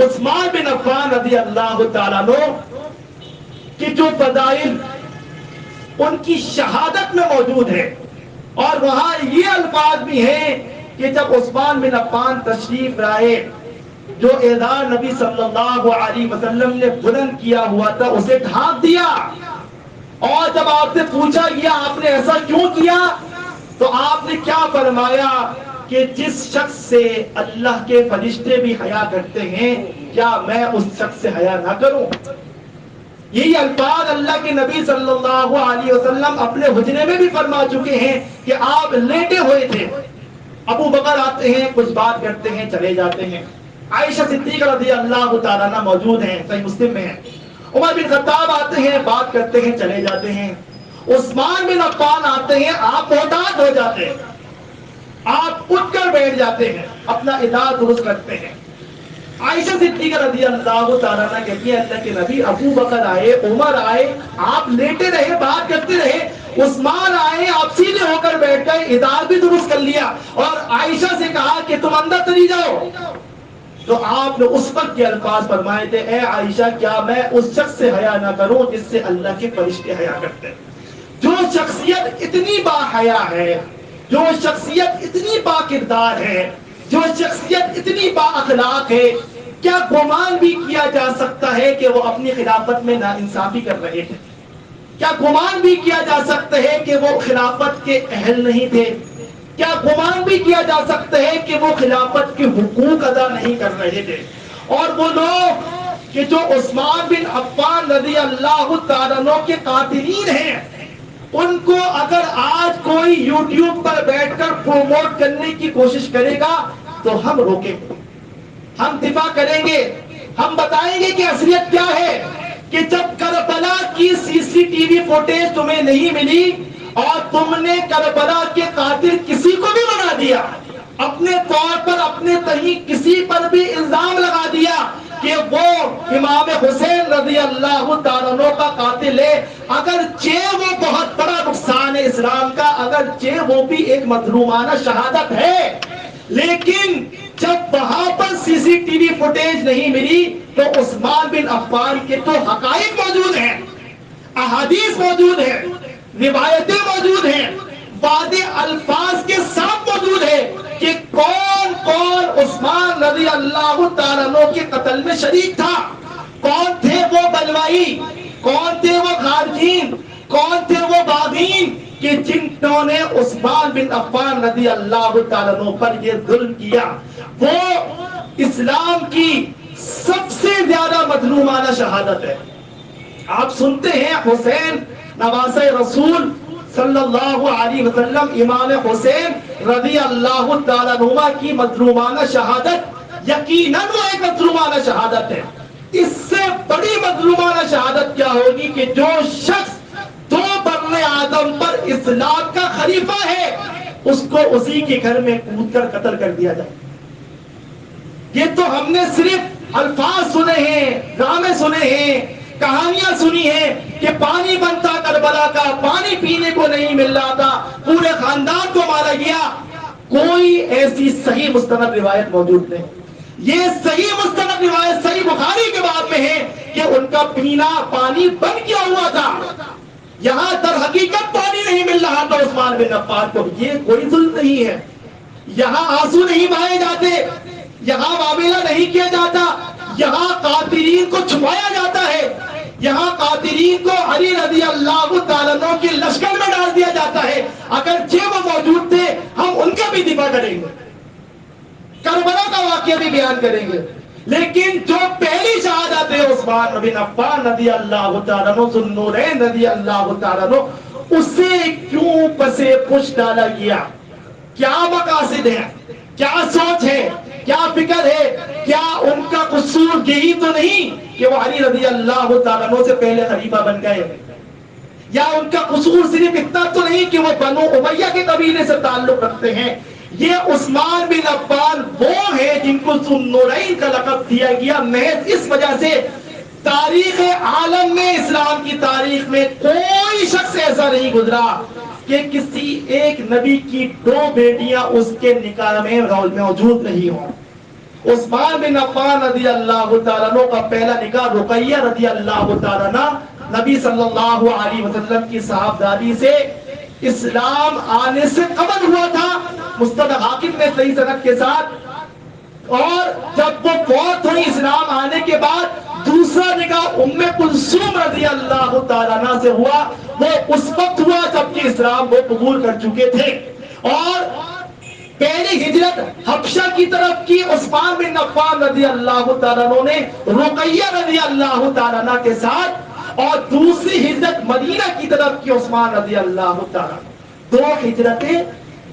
عثمان بن عفان رضی اللہ تعالیٰ عنہ کی جو فضائل ان کی شہادت میں موجود ہے، اور وہاں یہ الفاظ بھی ہیں کہ جب عثمان بن عفان تشریف لائے، جو اعزاز نبی صلی اللہ علیہ وسلم نے بلند کیا ہوا تھا اسے ڈھانپ دیا، اور جب آپ سے پوچھا گیا آپ نے ایسا کیوں کیا تو آپ نے کیا فرمایا کہ جس شخص سے اللہ کے فرشتے بھی حیا کرتے ہیں کیا میں اس شخص سے حیا نہ کروں؟ یہی الفاظ اللہ کے نبی صلی اللہ علیہ وسلم اپنے حجرے میں بھی فرما چکے ہیں کہ آپ لیٹے ہوئے تھے، ابو بکر آتے ہیں، کچھ بات کرتے ہیں، چلے جاتے ہیں، عائشہ صدیقہ رضی اللہ تعالیٰ عنہ موجود ہیں، صحیح مسلم میں ہیں، عمر بن خطاب آتے ہیں، بات کرتے ہیں، چلے جاتے ہیں، عثمان بن عفان آتے ہیں، آپ محتاط ہو جاتے ہیں، آپ اٹھ کر بیٹھ جاتے ہیں، اپنا اعداد درست کرتے ہیں۔ عائشہ صدیقہ رضی اللہ تعالیٰ عنہ کہتی ہے اللہ کے نبی، ابو بکر آئے، عمر آئے، آپ لیٹے رہے، بات کرتے رہے، عثمان آئے، آپ سیدھے ہو کر بیٹھ گئے، اعداد بھی درست کر لیا، اور عائشہ سے کہا کہ تم اندر چلی جاؤ، تو آپ نے اس وقت کے الفاظ فرمائے تھے، اے عائشہ کیا میں اس شخص سے حیا نہ کروں جس سے اللہ کے فرشتے حیا کرتے ہیں؟ جو شخصیت اتنی با حیا ہے، جو شخصیت اتنی با کردار ہے، جو شخصیت اتنی با اخلاق ہے، کیا گمان بھی کیا جا سکتا ہے کہ وہ اپنی خلافت میں ناانصافی کر رہے تھے؟ کیا گمان بھی کیا جا سکتا ہے کہ وہ خلافت کے اہل نہیں تھے؟ کیا گمان بھی کیا جا سکتا ہے کہ وہ خلافت کے حقوق ادا نہیں کر رہے تھے؟ اور وہ لوگ کہ جو عثمان بن عفان رضی اللہ تعالیٰ عنہ کے قاتلین ہیں، ان کو اگر آج کوئی یوٹیوب پر بیٹھ کر پروموٹ کرنے کی کوشش کرے گا تو ہم روکیں گے، ہم دفاع کریں گے، ہم بتائیں گے کہ اصلیت کیا ہے، کہ جب کربلا کی CCTV فوٹیج تمہیں نہیں ملی اور تم نے کربلا کے قاتل کسی کو بھی بنا دیا، اپنے طور پر اپنے تئیں کسی پر بھی الزام لگا دیا کہ وہ امام حسین رضی اللہ تعالیٰ عنہ کا قاتل ہے، اگرچہ وہ بہت بڑا نقصان ہے اسلام کا، اگرچہ وہ بھی ایک مظلومانہ شہادت ہے، لیکن جب وہاں پر CCTV فوٹیج نہیں ملی تو عثمان بن عفان کے تو حقائق موجود ہیں، احادیث موجود ہیں، روایتیں موجود ہیں، واضح الفاظ کے ساتھ موجود ہے کہ کون کون عثمان رضی اللہ تعالیٰ عنہ کے قتل میں شریک تھا، کون تھے وہ بلوائی، کون تھے وہ خارجین، کون تھے وہ باغین کہ جنہوں نے عثمان بن عفان رضی اللہ تعالیٰ عنہ پر یہ ظلم کیا۔ وہ اسلام کی سب سے زیادہ مظلومانہ شہادت ہے. آپ سنتے ہیں حسین نواسہ رسول صلی اللہ علیہ وسلم امام حسین رضی اللہ تعالیٰ عنہ کی مظلومانہ شہادت یقیناً وہ ایک مظلومانہ شہادت ہے. اس سے بڑی مظلومانہ شہادت کیا ہوگی کہ جو شخص 2 بر اعظم پر اسلام کا خلیفہ ہے اس کو اسی کے گھر میں کود کر قتل کر دیا جائے. یہ تو ہم نے صرف الفاظ سنے ہیں، ڈرامے سنے ہیں، کہانیاں سنی ہیں کہ پانی بنتا کربلا کا، پانی پینے کو نہیں مل رہا تھا، پورے خاندان کو مارا گیا. کوئی ایسی صحیح مستند روایت موجود نہیں. یہ صحیح مستند روایت صحیح بخاری کے باب میں ہے کہ ان کا پینا پانی بن کیا ہوا تھا. یہاں در حقیقت پانی نہیں مل رہا تھا عثمان بن عفان کو. یہ کوئی ظلم نہیں ہے. یہاں آنسو نہیں بہائے جاتے، یہاں معاملہ نہیں کیا جاتا، یہاں قاتلین کو چھپایا جاتا ہے، یہاں قاتلین کو علی رضی اللہ تعالیٰ عنہ کے لشکر میں ڈال دیا جاتا ہے. اگرچہ وہ موجود تھے ہم ان کا بھی دفاع کریں گے، کربلا کا واقعہ بھی بیان کریں گے، لیکن جو پہلی شہادت ہے عثمان بن عفان رضی اللہ تعالیٰ عنہ ذو النورین رضی اللہ تعالیٰ عنہ، اسے کیوں پسے پش ڈالا گیا؟ کیا مقاصد ہے، کیا سوچ ہے، کیا فکر ہے؟ کیا ان کا قصور یہی تو نہیں کہ وہ علی رضی اللہ تعالیٰ عنہ سے پہلے خلیفہ بن گئے؟ یا ان کا قصور صرف اتنا تو نہیں کہ وہ بنو امیہ کے قبیلے سے تعلق رکھتے ہیں؟ یہ عثمان بن عفان وہ ہیں جن کو ذو النورین کا لقب دیا گیا محض اس وجہ سے تاریخ عالم میں، اسلام کی تاریخ میں کوئی شخص ایسا نہیں گزرا کہ کسی ایک نبی کی 2 بیٹیاں اس کے نکاح میں موجود نہیں ہوں. عثمان بن عفان رضی اللہ تعالیٰ عنہ کا پہلا نکاح رقیہ رضی اللہ تعالیٰ عنہ نبی صلی اللہ علیہ وسلم کی صاحبزادی سے اسلام آنے سے قبل ہوا تھا، مستدرک حاکم میں صحیح سند کے ساتھ. اور جب وہ فوت ہوئی اسلام آنے کے بعد دوسرا نکاح ام کلثوم رضی اللہ تعالیٰ عنہ سے ہوا. وہ اس وقت ہوا جب کہ اسلام وہ قبول کر چکے تھے. اور پہلی ہجرت حبشہ کی طرف کی عثمان بن عفان رضی اللہ تعالیٰ عنہ نے رقیہ رضی اللہ تعالیٰ عنہ کے ساتھ، اور دوسری ہجرت مدینہ کی طرف کی عثمان رضی اللہ تعالیٰ عنہ. 2 ہجرتیں،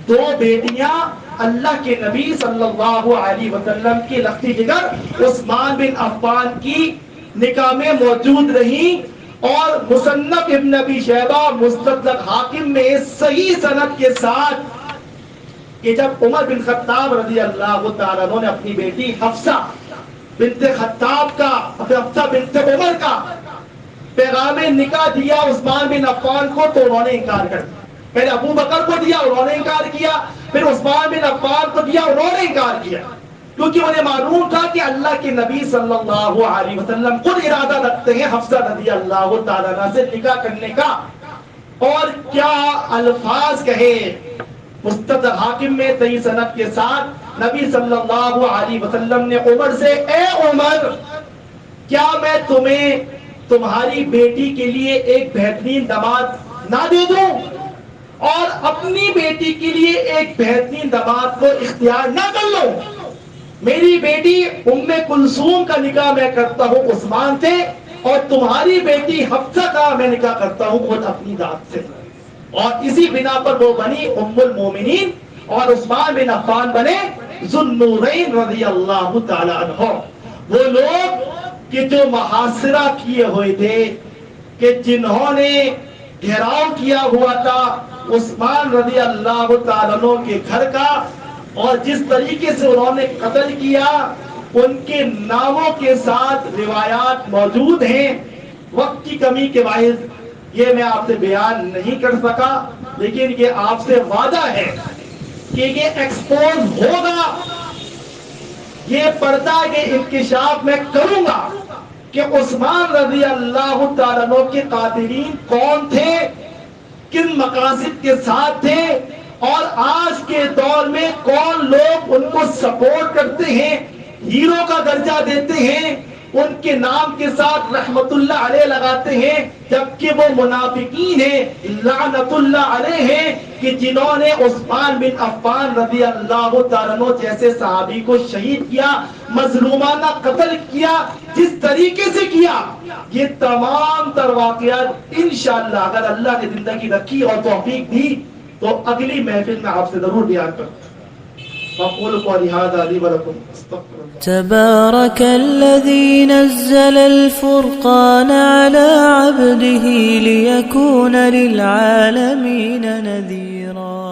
2 بیٹیاں اللہ کے نبی صلی اللہ علیہ وسلم کی لختی جگر عثمان بن عفان کی نکاح میں موجود رہیں. اور مصنف ابن ابی شیبہ مستدرک حاکم میں صحیح سند کے ساتھ کہ جب عمر بن خطاب رضی اللہ تعالیٰ عنہ نے اپنی بیٹی حفصہ بنت خطاب کا، حفصہ بنت عمر کا پیغام نکاح دیا عثمان بن عفان کو، تو انہوں نے انکار کر دیا. پہلے ابو بکر کو دیا، انہوں نے انکار کیا، پھر عثمان بن عفان کو دیا، انہوں نے انکار کیا، کیونکہ انہیں معلوم تھا کہ اللہ کے نبی صلی اللہ علیہ وسلم خود ارادہ رکھتے ہیں حفصہ رضی اللہ تعالیٰ عنہ سے نکاح کرنے کا. اور کیا الفاظ کہے مستدرک حاکم میں صحیح سند کے ساتھ نبی صلی اللہ علیہ وسلم نے عمر سے، اے عمر کیا میں تمہیں تمہاری بیٹی کے لیے ایک بہترین داماد نہ دے دوں، اور اپنی بیٹی کے لیے ایک بہترین داماد کو اختیار نہ کر لوں؟ میری بیٹی ام کلثوم کا نکاح میں کرتا ہوں عثمان سے، اور تمہاری بیٹی حفصہ کا میں نکاح کرتا ہوں خود اپنی ذات سے. اور اسی بنا پر وہ بنی ام المومنین اور عثمان بن عفان بنے ذو النورین رضی اللہ تعالی عنہ. وہ لوگ کہ جو محاصرہ کیے ہوئے تھے، کہ جنہوں نے گھیراؤ کیا ہوا تھا عثمان رضی اللہ تعالیٰ عنہ کے گھر کا، اور جس طریقے سے انہوں نے قتل کیا، ان کے ناموں کے ساتھ روایات موجود ہیں. وقت کی کمی کے باعث یہ میں آپ سے بیان نہیں کر سکا، لیکن یہ آپ سے وعدہ ہے کہ یہ ایکسپوز ہوگا، یہ پردہ یہ انکشاف میں کروں گا کہ عثمان رضی اللہ تعالیٰ عنہ کے قاتلین کون تھے، کن مقاصد کے ساتھ تھے، اور آج کے دور میں کون لوگ ان کو سپورٹ کرتے ہیں، ہیرو کا درجہ دیتے ہیں، ان کے نام کے ساتھ رحمت اللہ علیہ لگاتے ہیں، جبکہ وہ منافقین ہیں، لعنت اللہ علیہ ہیں، کہ جنہوں نے عثمان بن عفان رضی اللہ تعالیٰ عنہ جیسے صحابی کو شہید کیا، مظلومانہ قتل کیا، جس طریقے سے کیا۔ یہ تمام تر واقعات انشاءاللہ اگر اللہ نے زندگی رکھی اور توفیق دی تو اگلی محفل میں آپ سے ضرور بیان کروں۔ فَقُولُ قَوْلِي هَٰذَا لِي وَلَكُمْ اسْتَغْفِرُ اللَّهَ۔ تبارك الذي نزل الفرقان على عبده ليكون للعالمين نذيرا۔